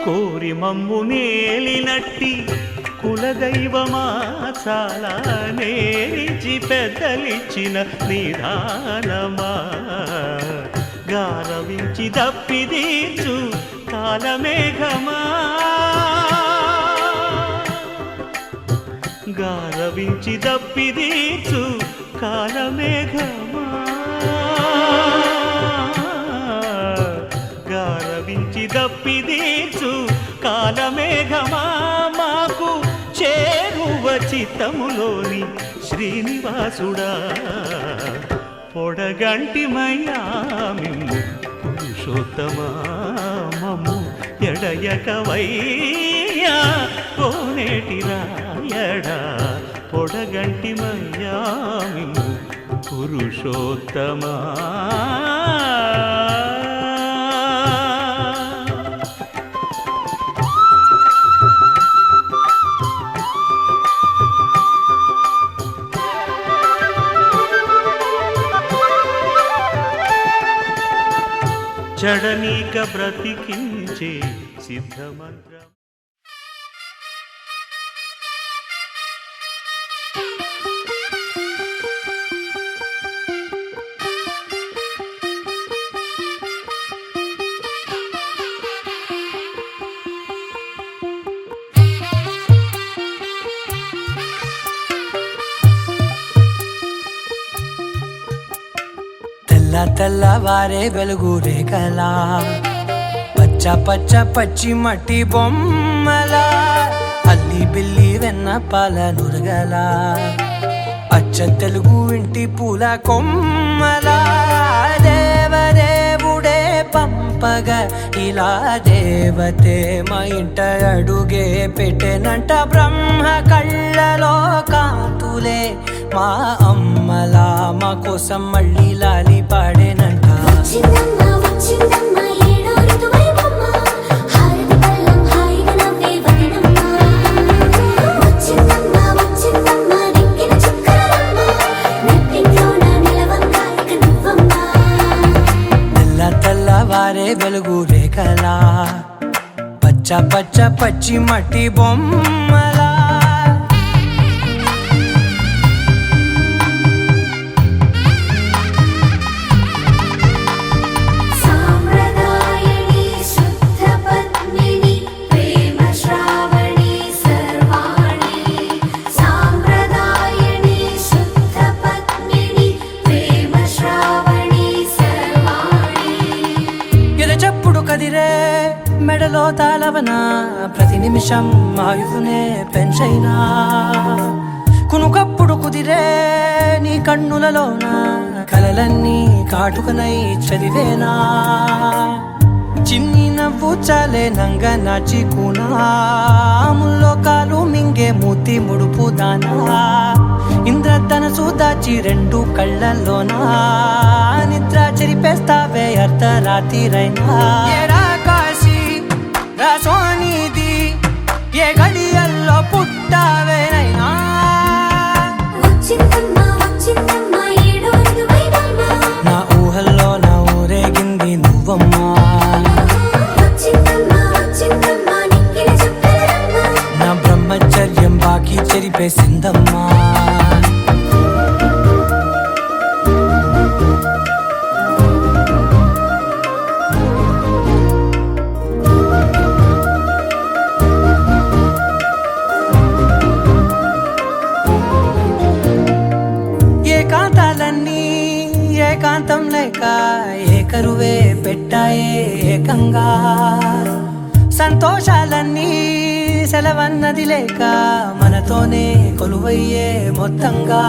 కోరి మమ్ము నేలినట్టి కులదైవమా చాలా నేరిచి పెద్దలిచ్చిన నిదానమా. గారవించి దప్పిదీర్చు కాలమేఘమా. గారవించి దప్పిదీర్చు కాలమేఘమా. గారవించి దప్పిదీర్చు కాలమేఘమా. మాకు చేరువ చిత్తములోని శ్రీనివాసుడా. పొడగంటిమయ్యా మిమ్ము పురుషోత్తమా. మమ్ము ఎడయకవయ్యా కోనేటి రాయడా. పొడగంటిమయ్యా మిమ్ము పురుషోత్తమా. జడనీక బ్రతికించే సిద్ధమంత్రం. తెల్లవారే వెలుగు రేఖలా పచ్చ పచ్చ పచ్చి మట్టి బొమ్మలా అల్లి బిల్లి వెన్న పాల నురగలా అచ్చ తెలుగు ఇంటి పూల కొమ్మలా దేవదేవుడే పంపగా ఇలా దేవతే మా ఇంట అడుగే పెట్టెనంట. బ్రహ్మ కళ్ళలో కాంతులే మా అమ్మలా మా కోసం మళ్ళీ లాలి పాడేనంట. తెల్లవారే వెలుగు రేఖలా పచ్చ పచ్చ పచ్చి మట్టి బొమ్మలా. కదిరే మెడలో తాళవన ప్రతి నిమిషం ఆయువునే పెంచైనా. కునుకప్పుడు కుదిరే నీ కన్నులలోన కలలన్నీ కాటుకనై చదివేనా చిన్ని నవ్వు చాలే నంగ నాచి ముల్లోకాలు మింగే మూతి ముడుపు దానా ఇంద్రధనసు దాచి రెండు కళ్ళల్లోనా నిద్ర చెరిపేస్తావే అర్ధరాత్రిరైనా ఏరా కాశీ రా సోనిది ఏ గడియల్లో పుట్టావేనైనా నా ఊహల్లో నా ఊరేగింది నువ్వమ్మా నా బ్రహ్మచర్యం బాకీ చెరిపేసిందమ్మా ఏకాంతాలన్నీ ఏకాంతం లేక ఏకరువే పెట్టాయే ఏకంగా సంతోషాలన్నీ సెలవన్నది లేక మనతోనే కొలువయ్యే మొత్తంగా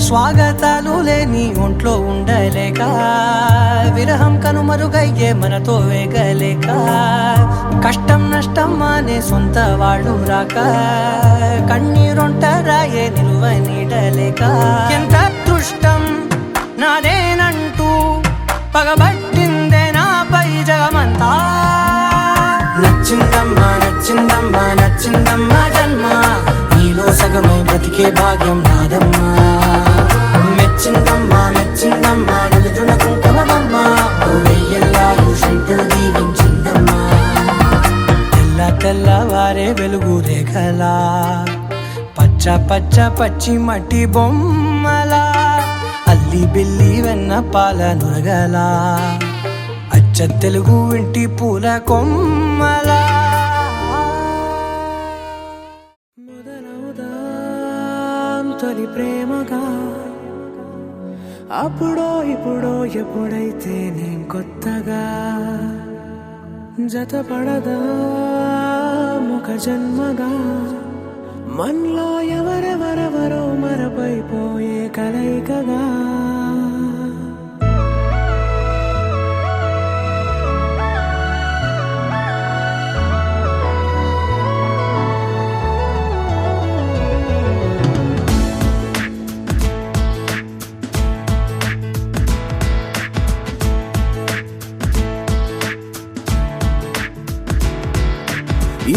స్వాగతాలు లేని ఒంట్లో ఉండలేక విరహం కనుమరుగయ్యే మనతో వేగలేక కష్టం నష్టం అనే సొంత వాళ్ళు రాక కన్నీరొంటరాయే నిలువ నీడలేక ఎంత అదృష్టం నాదేనంటూ పగబట్టిందే నాపై జగమంతా నచ్చిందమ్మా నచ్చిందమ్మా నచ్చిందమ్మా జన్మ నీలో సగమై బ్రతికే భాగ్యం నాదమ్మా మెచ్చిందమ్మా మెచ్చిందమ్మా నిలుచున్న కుంకుమమ్మా వెయ్యల్లాలు శంకరు దీవించిందమ్మా తెల్ల తెల్లవారే వెలుగు రేఖలా పచ్చ పచ్చ పచ్చి మట్టి బొమ్మలా అల్లి బిల్లి వెన్న పాల నురగలా అచ్చ తెలుగు ఇంటి పూల కొమ్మలా మొదలవుదాం తొలి ప్రేమగా అప్పుడో ఇప్పుడో ఎప్పుడైతే నేను కొత్తగా జతపడదా ఒక జన్మగా మనలో ఎవరెవరెవరో మరపైపోయే కలయికగా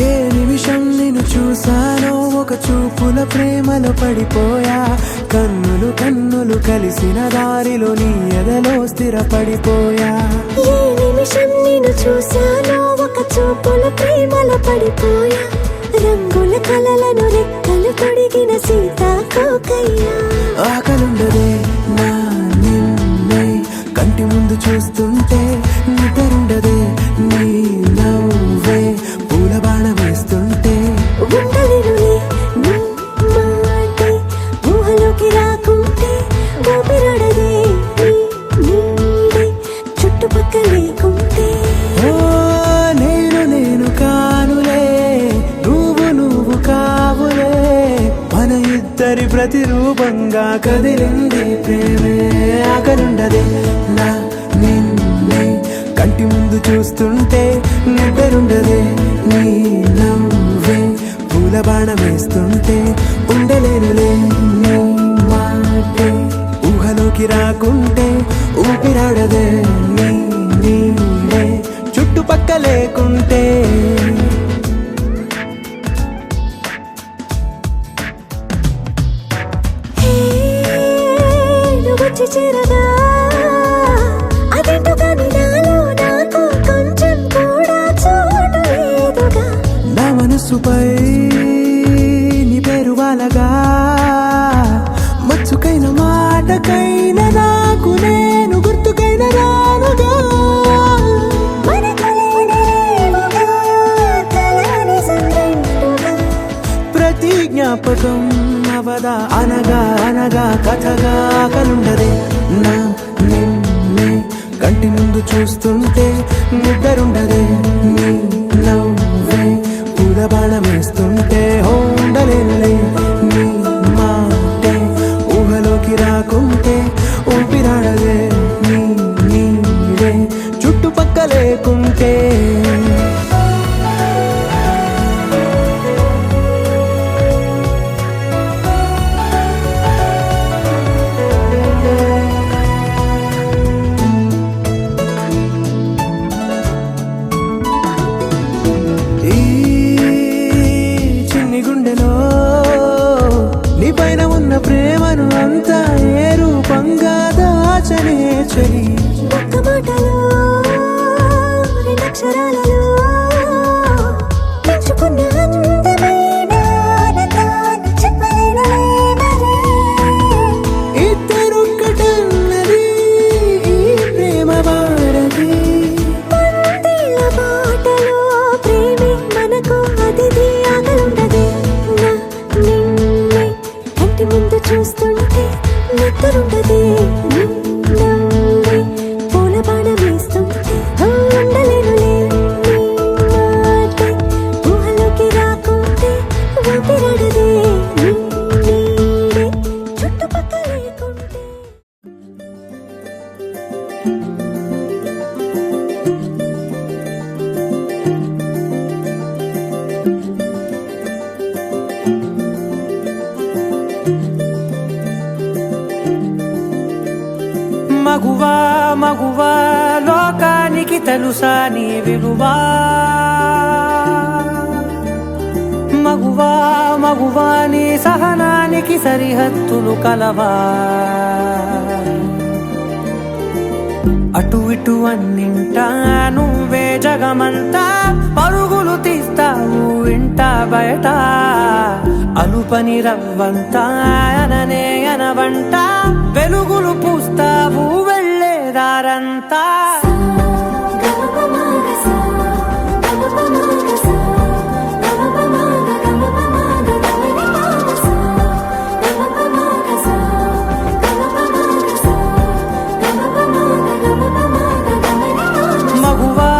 ఏ నిమిషం నిన్ను చూసానో ఒక చూపుల ప్రేమలో పడిపోయా కన్నులు కన్నులు కలిసిన దారిలో నీ ఎదలో స్థిరపడిపోయా ఏ నిమిషం నిన్ను చూసానో ఒక చూపుల ప్రేమలో పడిపోయా రంగుల కలలను రెక్కలు తొడిగిన సీతాకోకయ్యా ఆకలుండదే నా నిన్నే కంటి ముందు చూస్తుంటే నిద్రుండదే నీ నవ్వే పూల బాణ వేస్తుంటే ఉండలేనులే నీ మాటే ఊహలోకి రాకుంటే ఊపిరాడదే నీ నీడే చుట్టుపక్కల లేకుంటే ఓ నేను నేను కానులే నువ్వు కావులే మన ఇద్దరి ప్రతిరూపంగా కదిలింది ప్రేమే ఆకలుండదే నా నిన్నే కంటి ముందు చూస్తుంటే నిద్రుండదే నీ నవ్వే పూల బాణ వేస్తుంటే ఉండలేనులే నీ మాటే ఊహలోకి రాకుంటే ఊపిరాడదే నీ నీడే చుట్టుపక్క లేకుంటే నువ్వు వచ్చి చేరగా ఒక్క మాటలో రెండక్షరాలలో పెంచుకున్న అందమైన ఆనందాన్ని చెప్పలేనులే మరి. ఇద్దరొక్కటన్నది ఈ ప్రేమ వారది. పందిళ్ళ బాటలో ప్రేమే మనకు అతిథి ఆగలుండదే. నా నిన్నే కంటి ముందు చూస్తుంటే నిద్రుండదే. నిన్నవే పూల బాణం వేస్తుంటే ఉండలేనులే. నీ మాటే ఊహలోకి రాకుంటే ఊపిరాడదే. నీ నీడే చుట్టుపక్కల లేకుంటే. మగువా మగువా లోకానికి తెలుసా నీ విలువా. మగువా మగువా నీ సహనానికి సరిహద్దులు కలవా. అటు ఇటు అన్నింటా నువ్వే జగమంతా పరుగులు తీస్తావు ఇంట బయట. అలుపని రవ్వంతా అననే అనవంట వెలుగులు పూస్తావు వెళ్ళేదారంతా. మగువా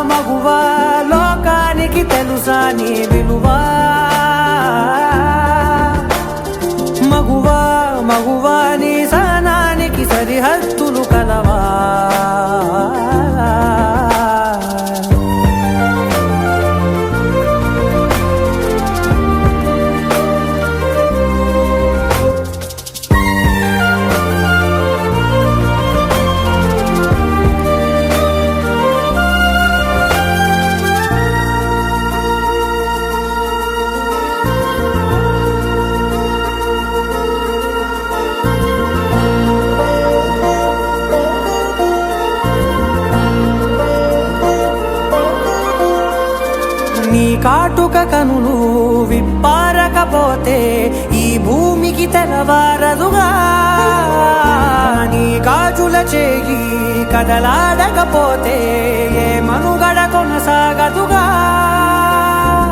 మగువా లోకానికి తెలుసా నీ విలువా. మగువా మగువా నీ సహనానికి సరిహద్దులు కలవా. నీ కాటుక కనులు విప్పారకపోతే ఈ భూమికి తెలవారదుగా. నీ గాజుల చేయి కదలాడకపోతే ఏ మనుగడ కొనసాగదుగా.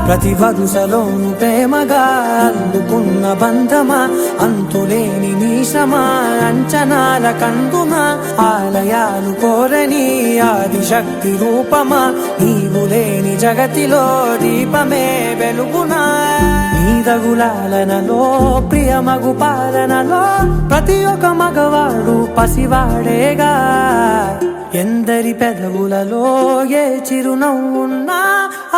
ప్రతి వరుసలోను ప్రేమగా అల్లుకున్న బంధమా అంతులేని నీ శ్రమ అంచనాల కందుమా. ఆలయాలు కోరని ఆదిశక్తి రూపమా నీవు లేని జగతిలో దీపమే వెలుగునా. నీ రఘులాలనలో ప్రియమగు పాలనలో ప్రతి ఒక్క మగవాడు పసివాడేగా. ఎందరి పెదవులలో ఏ చిరునవ్వున్నా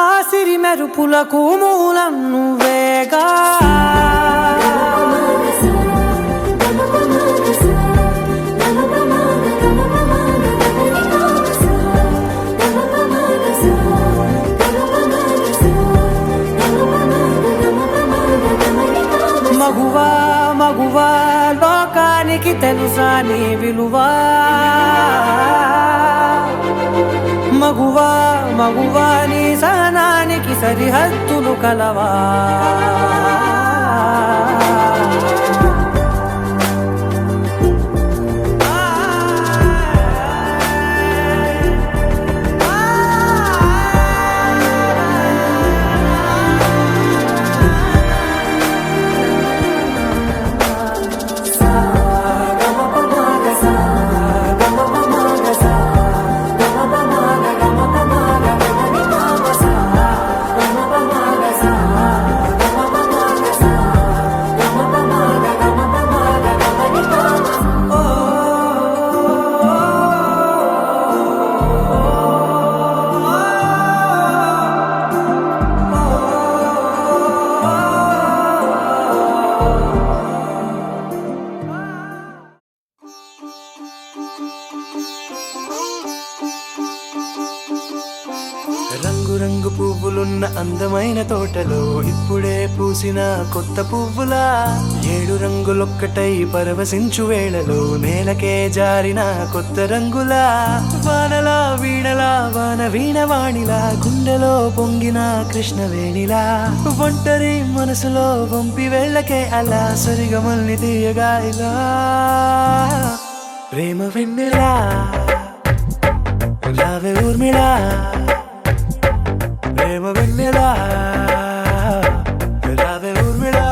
ఆ సిరి మెరుపులకు మూలం నువ్వేగా. మగువా మగువా లోకానికి తెలుసా నీ విలువా. మగువా మగువా నీ సహనానికి సరిహద్దులు కలవా. రంగు పువ్వులున్న అందమైన తోటలో ఇప్పుడే పూసిన కొత్త పువ్వులా 7 రంగులొక్కటై పరవశించు వేళలో నేలకే జారిన కొత్త రంగులా వానలా వీణలా వాన వీణవాణిలా గుండెలో పొంగిన కృష్ణవేణిలా ఒంటరి మనసులో వంపి వెళ్ళకే అలా సరిగమల్ని తీయగా ఇలా ప్రేమ వెన్నెలా రావే ఊర్మిళా ప్రేమ వెన్నెలా రావే ఊర్మిళా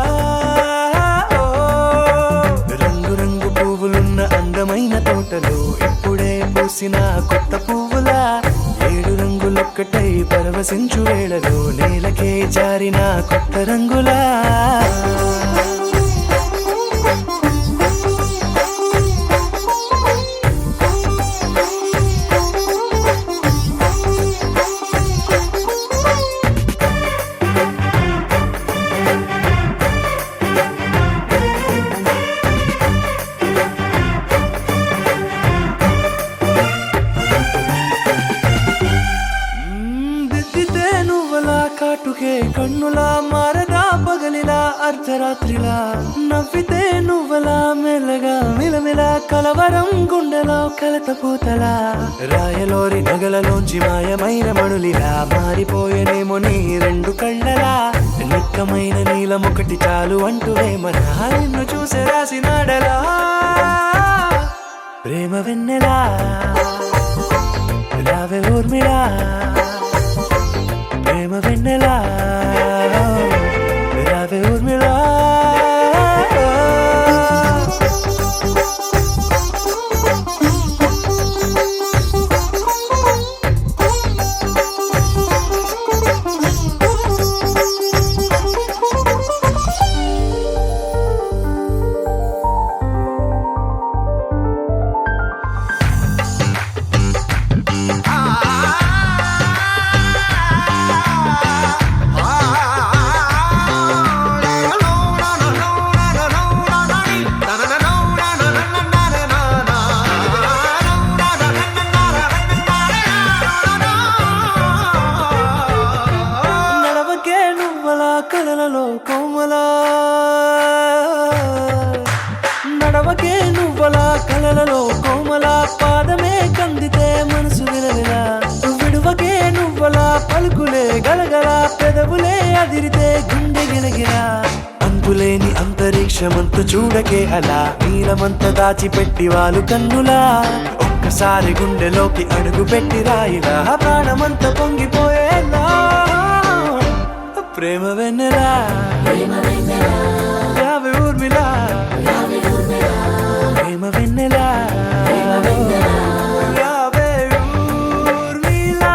రంగు రంగు పువ్వులున్న అందమైన తోటలో ఇప్పుడే పూసిన కొత్త పువ్వులా 7 రంగులొక్కటై పరవశించు వేళలో నేలకే జారిన కొత్త రంగులా కాటుకే కన్నులా మారగా పగలిలా అర్ధరాత్రిలా నవ్వితే నువ్వలా మెల్లగా మిలమిలా కలవరం గుండెలో కలతపోతలా రాయలోరి నగలలోంచి మాయమైన మణులిలా మారిపోయేనేమో నీ 2 కళ్ళలా నిక్కమైన నీలమొకటి చాలు అంటూ వేమన నిన్ను చూసే రాసినాడలా ప్రేమ వెన్నెలా రావే ఊర్మిళా ప్రేమ వెన్నెలా రావే ఊర్మిళా కలలలో కోమలా నడవకే నువ్వలా కలలలో కోమలా పాదమే కందితే మనసు విలవిలా విడువకే నువ్వలా పలుకులే గలగల పెదవులే అదిరితే గుండె గిలగిలా అంతులేని అంతరిక్షమంత చూడకే అలా నీలమంత దాచిపెట్టి వాళ్ళు కన్నులా ఒక్కసారి గుండెలోకి అడుగు పెట్టి రాయిలా ప్రాణమంత పొంగిపోయేలా ప్రేమ వెన్నెలా రావే ఊర్మిళా ప్రేమ వెన్నెలా రావే ఊర్మిళా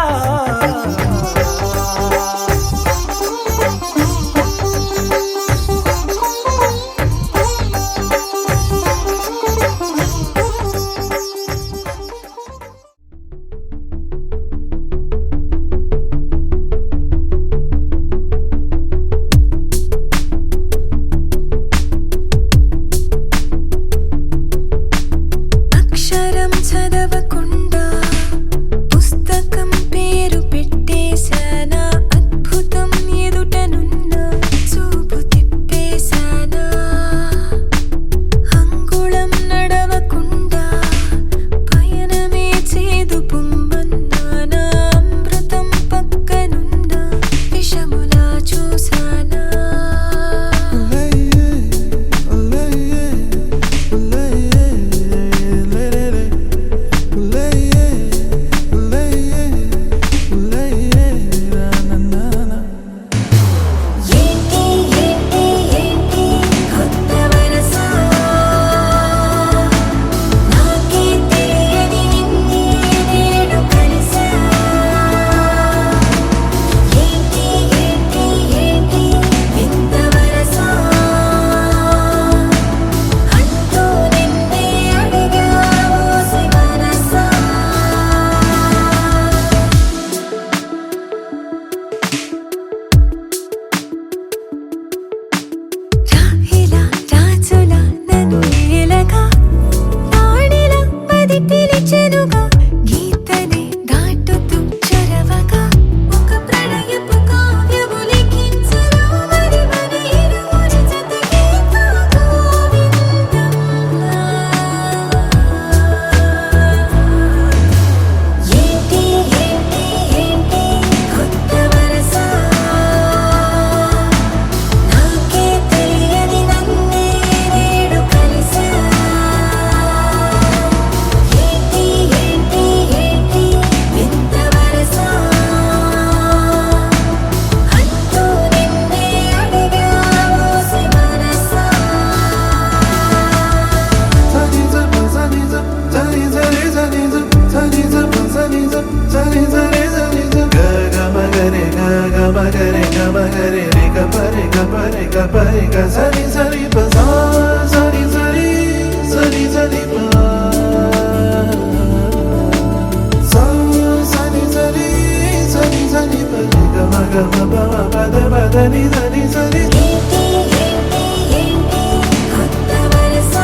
సని దని సని ఏంటి ఏంటి ఏంటి కొత్త వరస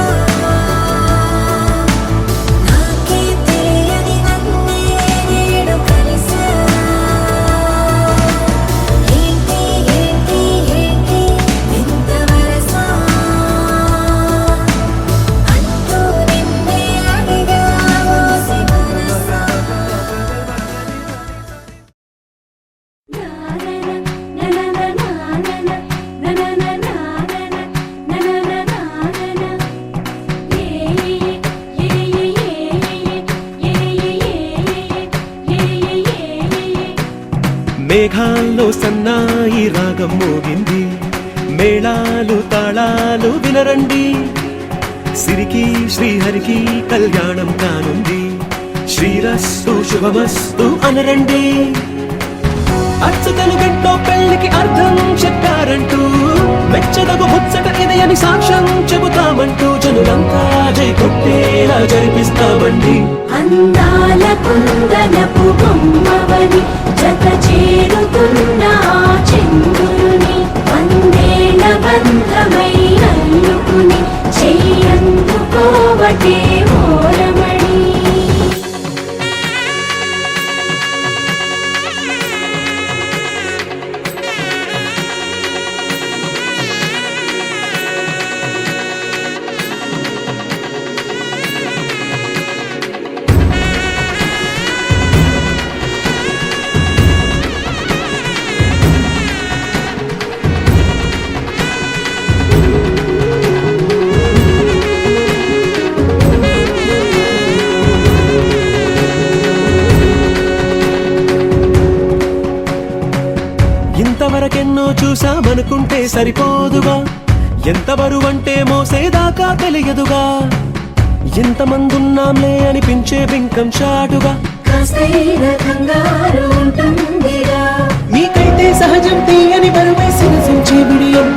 నాకే తెలియని నన్నే నేడు కలిసా ఏంటి ఏంటి ఏంటి వింత వరస అంటూ నిన్నే అడిగా మోసి మనసా మేఘాల్లో సన్నాయి రాగం మోగింది, మేళాలు తాళాలు వినరండి, సిరికి శ్రీహరికి కళ్యాణం కానుంది, శ్రీరస్తు శుభమస్తు అనరండి. అచ్చతలు గంటో పెళ్లికి అర్థం చెప్పారంటూ, మెచ్చదగు ముచ్చట ఇది అని సాక్ష్యం చెబుతామంటూ, జనులంతా జై కొట్టేలా జరిపిస్తామండి. అందాల కుందనపు బొమ్మవని జత చేరుతున్న చంద్రుని వందేళ్ల బంధమై అల్లుకుని చెయ్యందుకోవటే ఓరమణి. ఇంతవరకెన్నో చూసామనుకుంటే సరిపోదుగా, ఎంత బరువంటే మోసేదాకా తెలియదుగా, ఇంతమందున్నాంలే అనిపించే బింకం చాటుగా, కాస్తైన కంగారు ఉంటుందిరా మీకైతే సహజం తీయని బరువేసిన సంచే బిడియం,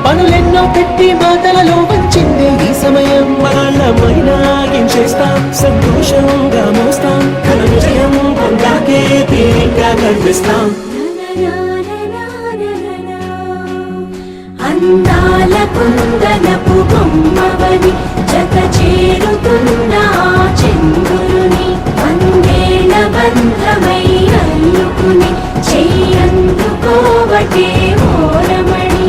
పనులెన్నో పెట్టి మాటలలో వంచిందే ఈ సమయం. వాళ్ళమైనా ఏం చేస్తాం, సంతోషంగా మోస్తాం, ఘన విజయం పొందాకే తీరిగ్గా కనిపిస్తాం. అందాల కుందనపు బొమ్మవని జత చేరుతున్న చంద్రుని వందేళ్ల బంధమై అల్లుకుని చెయ్యందుకోవటే ఓరమణి.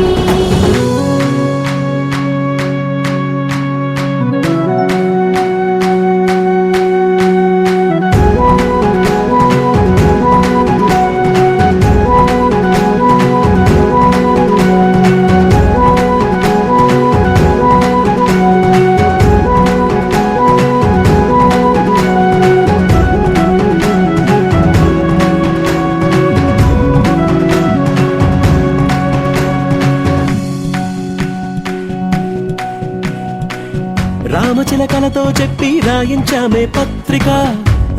రామచిలకలతో చెప్పి రాయించామే పత్రిక,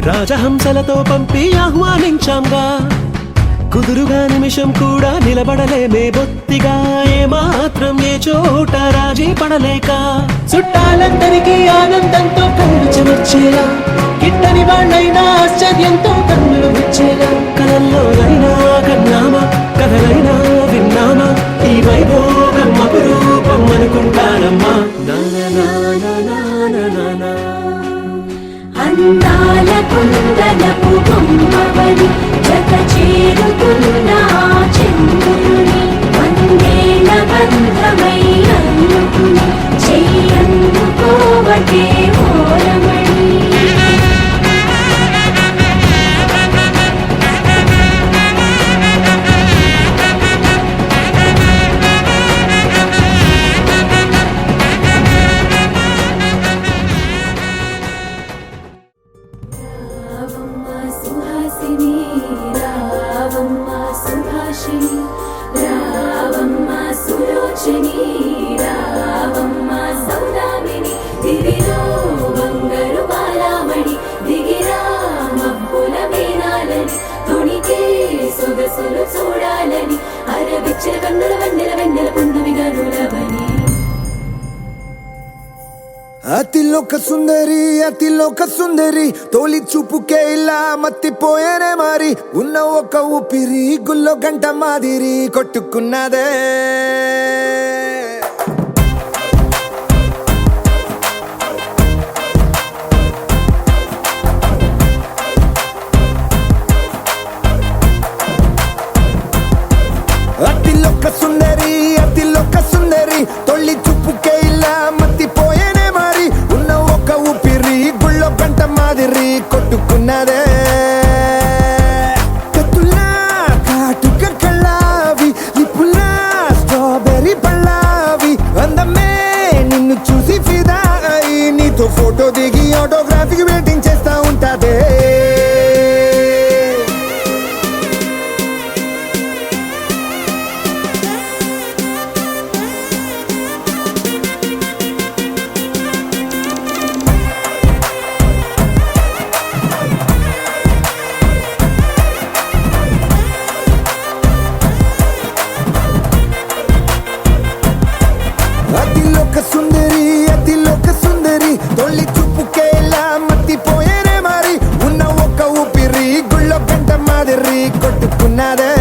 రాజహంసలతో పంపి ఆహ్వానించాంగా, కుదురుగా నిమిషం కూడా నిలబడలేమే బొత్తిగా, ఏమాత్రం ఏ చోట రాజీ పడలేక, చుట్టాలందరికీ ఆనందంతో కళ్ళు చెమర్చేలా, గిట్టని వాళ్ళైనా ఆశ్చర్యంతో కన్నులు విచ్చేలా, కలల్లోనైనా కన్నామా కథలైనా విన్నామా, ఈ వైభోగం అపురూపం అనుకుంటానమ్మా. అందాల కుందనపు బొమ్మవని జత చేరుతున్న చంద్రుని వందేళ్ల బంధమై అల్లుకుని చెయ్యందుకోవటే ఓరమణి. రావమ్మ సుహాసిని రావమ్మ సుభాషిణి రావమ్మ సులోచని రావమ్మ సౌదామిని దివిలో బంగారు బాలామణి దిగిరా మబ్బుల మేనాలని తొణికే సొగసులు చూడాలని అరవిచ్చల కన్నుల వెన్నెల వెన్నెల పున్నమి గనులవని. అతిలోక సుందరి తోలి చూపుకే ఇలా మత్తిపోయేనే మారి ఉన్న ఒక ఊపిరి గుల్లో గంట మాదిరి కొట్టుకున్నదే అతిలోక సుందరి తొలి చూపుకే ఇలా మత్తిపోయేనే మారి ఉన్న ఒక ఊపిరి గుళ్ళో గంట మాదిరి కొట్టుకున్నదే కత్తులా కాటుక కళ్ళావి లిప్పులా స్ట్రాబెర్రీ పళ్ళావి అందమే నిన్ను చూసి ఫిదా అయి నీతో ఫోటో దిగి ఆటోగ్రాఫీకి వెయిటింగ్ చేస్తా ఉంటాదే అతిలోక సుందరి తొలి చూపుకే ఇలా మత్తిపోయేనే మారి ఉన్న ఒక ఊపిరి గుళ్ళో గంట మాదిరి కొట్టుకున్నదే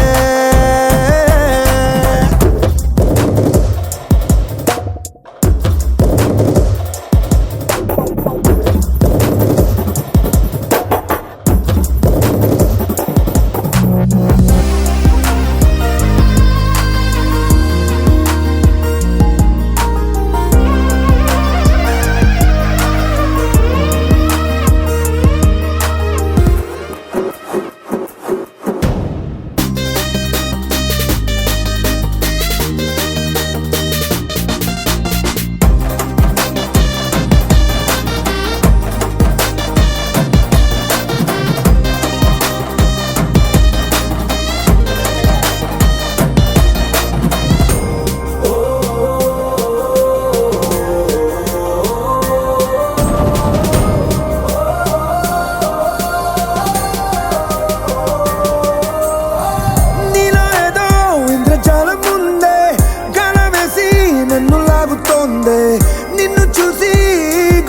నిన్ను చూసి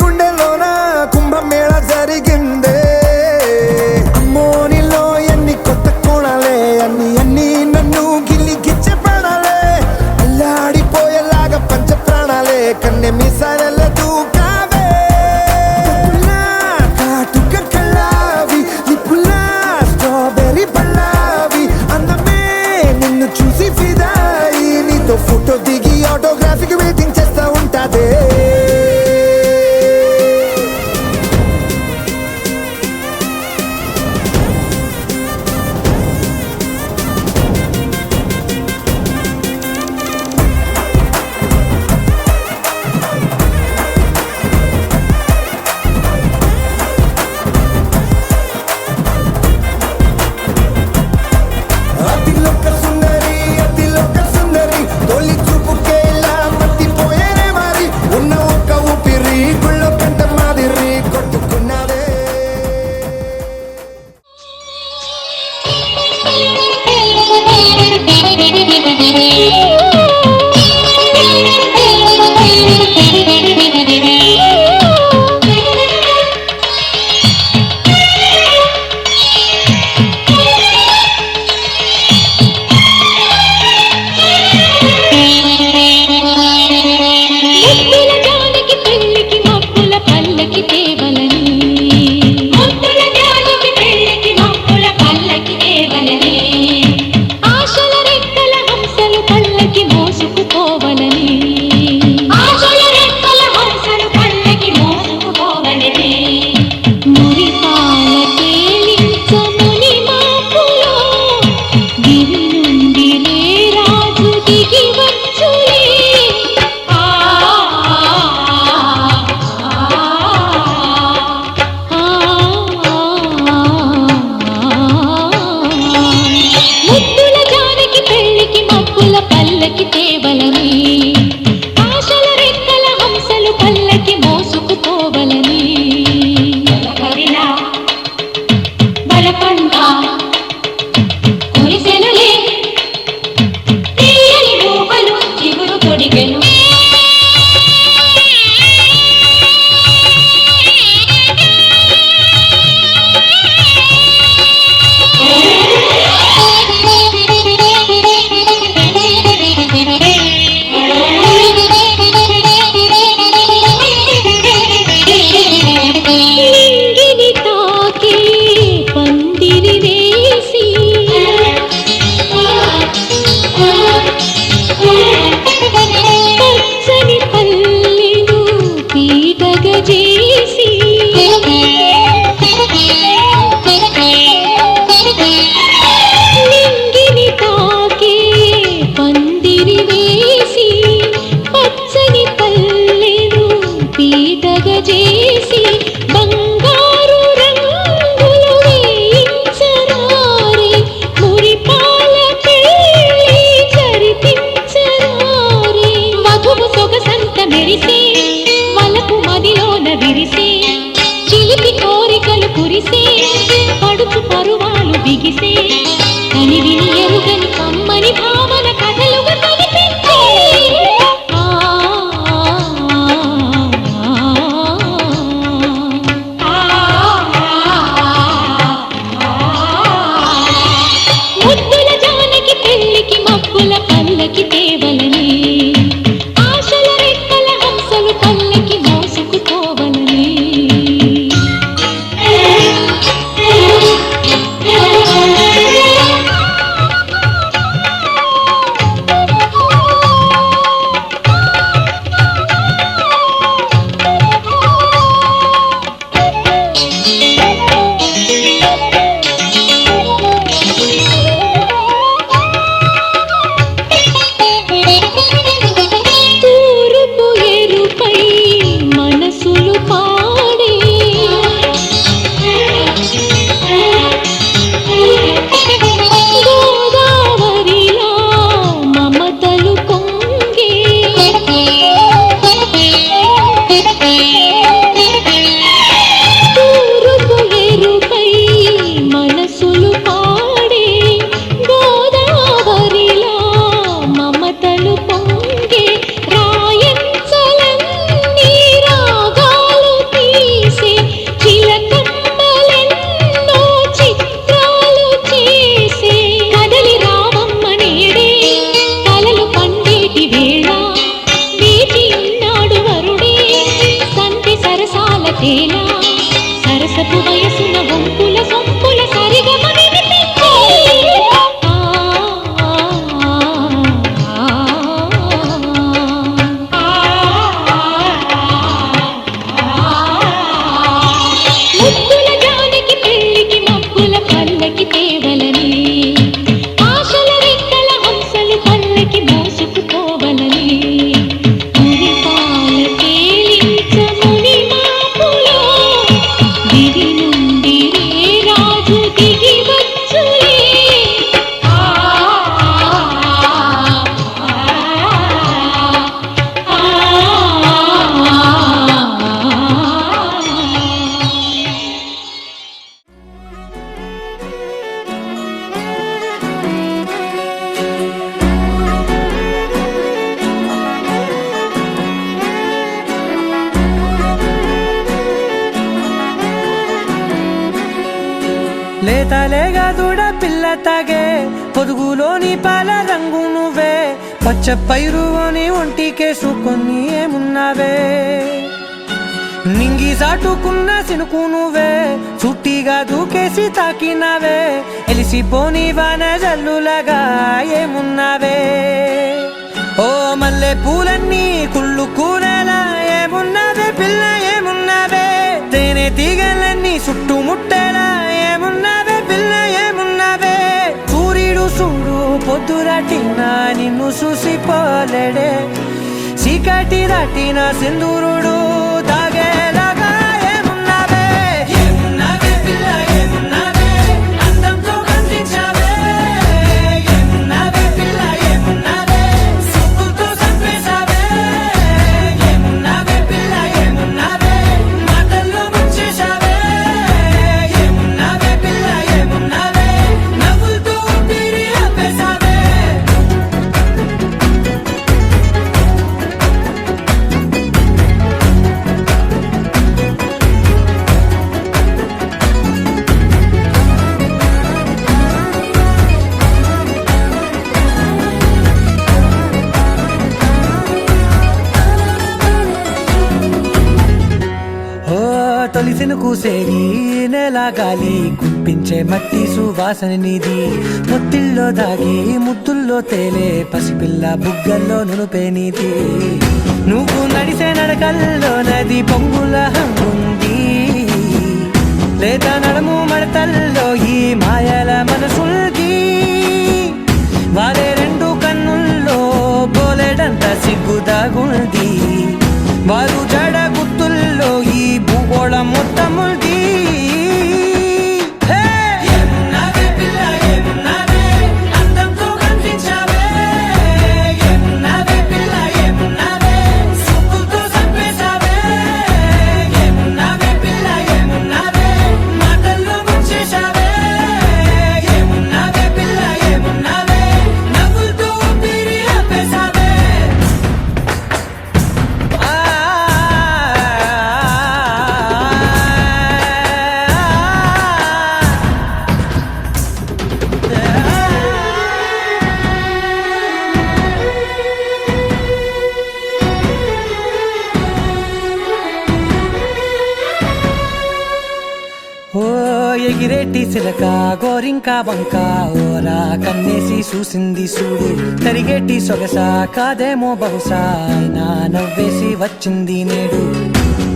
గుండెలోన కుంభమేళ జరిగిందే అమ్మో నీలో ఎన్ని కొత్త కోణాలే అన్ని నన్ను గిల్లి గిచ్చే ప్రాణాలే అల్లాడిపోయేలాగా పంచ ప్రాణాలే కన్నె మీసాల దూకావే కాటుక కళ్ళావి లిప్పులా స్ట్రాబెర్రీ పళ్ళావి అందమే నిన్ను చూసి ఫిదాయి నీతో ఫోటో దిగి ఆటోగ్రాఫీకి వెయిటింగ్ చేస్తా ఉంటాదే అతిలోక సుందరి తొలి చూపుకే ఇలా మత్తిపోయేనే మారి ఉన్న ఒక ఊపిరి గుళ్ళో గంట మాదిరి కొట్టుకున్నదే ఆశల రెక్కల హంసలు పల్లకి ఎగిసే కని విని ఎరుగని కమ్మని భావన కథలుగా కనిపించే ముద్దుల జానకి పెళ్లికి మబ్బుల పల్లకి తేవలనే ఆశల రెక్కల హంసలు పల్లకి మోసుకుపోవలనే తూరుపు ఎరుపై మనసులు పాడే గోదావరిలా మమతలు పొంగే తూరుపు ఎరుపై మనసులు పాడే గోదావరిలా మమతలు పొంగే రాయంచలన్నీ రాగాలు తీసే చిలకమ్మలెన్నో చిత్రాలు చేసే కదలి రావమ్మ నేడే కలలు పండేటి వేళ వేచి ఉన్నాడు వరుడే సంతి సరసాల తేల సరసపు వయసున వంపుల సొంపుల సరిగమ వినిపించే ముద్దుల జానకి పెళ్లికి మబ్బుల పల్లకి తేవలనే ఆశల రెక్కల హంసలు పల్లకి మోసుకుపోవలనే మురిపాల తేలించ ముని మాపులో దివి నుండి రే రాజు దిగి వచ్చులే లేతలేగా దూడ పిల్ల తాగే పొదుగులోని పాల రంగు నువ్వే పచ్చ పైరుని ఒంటికేసుకొని ఏమున్నావే నింగి సాటుకున్న సినుకు నువ్వే చుట్టిగా దూకేసి తాకినావే ఎలిసిపోని వాన జల్లులగా ఏమున్నావే ఓ మల్లె పూలన్నీ కుళ్ళు కూరలా ఏమున్నావే పిల్ల ఏమున్నావే తేనె తీగలన్నీ చుట్టుముట్టేలా ఏమున్నావే పిల్ల ఏమున్నావే సూర్యుడు చూడు పొద్దురాటిన నిన్ను చూసిపోలేడే చీకటి దాటిన సింధూరుడు తాగేలాగా ఏమున్నావే ఏమున్నావే పిల్ల ఏమున్నావే అందంతో కనిపించావే ఏమున్నావే పిల్ల ఏమున్నావే సుక్కుతో చంపేశావే ఏమున్నావే పిల్ల ఏమున్నావే మాటల్లో ముంచేశావే ఏమున్నావే పిల్ల ఏమున్నావే నవ్వులతో ఊపిరి ఆపేశావే తొలిసిన కూసేరి నెల గాలి గుప్పించే మట్టి సువాసన నీది ముత్తిల్లో దాగి ముత్తుల్లో తేలే పసిపిల్ల బుగ్గల్లో నునుపే నీది నువ్వు నడిసే నడకల్లో నది పొంగుల హంగుంది లేదా నడుము మడతల్లో ఈ మాయల మనసుల్ది వారే రెండు కన్నుల్లో పోలేడంత సిగ్గు దాగుంది వారు జడ గుర్తుల్లో ఈ భూగోళం మొత్తముల్ది ఏమున్నావే పిల్ల ఏమున్నావే అందంతో కనిపించావే ఏమున్నావే పిల్ల ఏమున్నావే సుక్కుతో చంపేశావే ఏమున్నావే పిల్ల ఏమున్నావే మాటల్లో ముంచేశావే ఎగిరేటి సిలక గోరింక వంక ఓరా కన్నేసి చూసింది చూడు తరిగేటి సొగస కాదేమో బహుశా అయినా నవ్వేసి వచ్చింది నేడు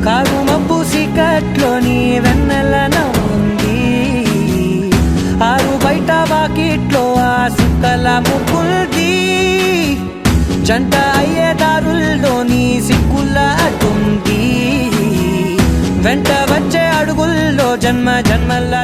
కారు మబ్బు సీకట్లోని వెన్నెల నవ్వుంది ఆరు బయట వాకిట్లో ఆ సుక్కల ముగ్గుల్ది జంట అయ్యే దారుల్లోని సిగ్గుల అడ్డుంది వెంట వచ్చే అడుగుల్లో జన్మ జన్మల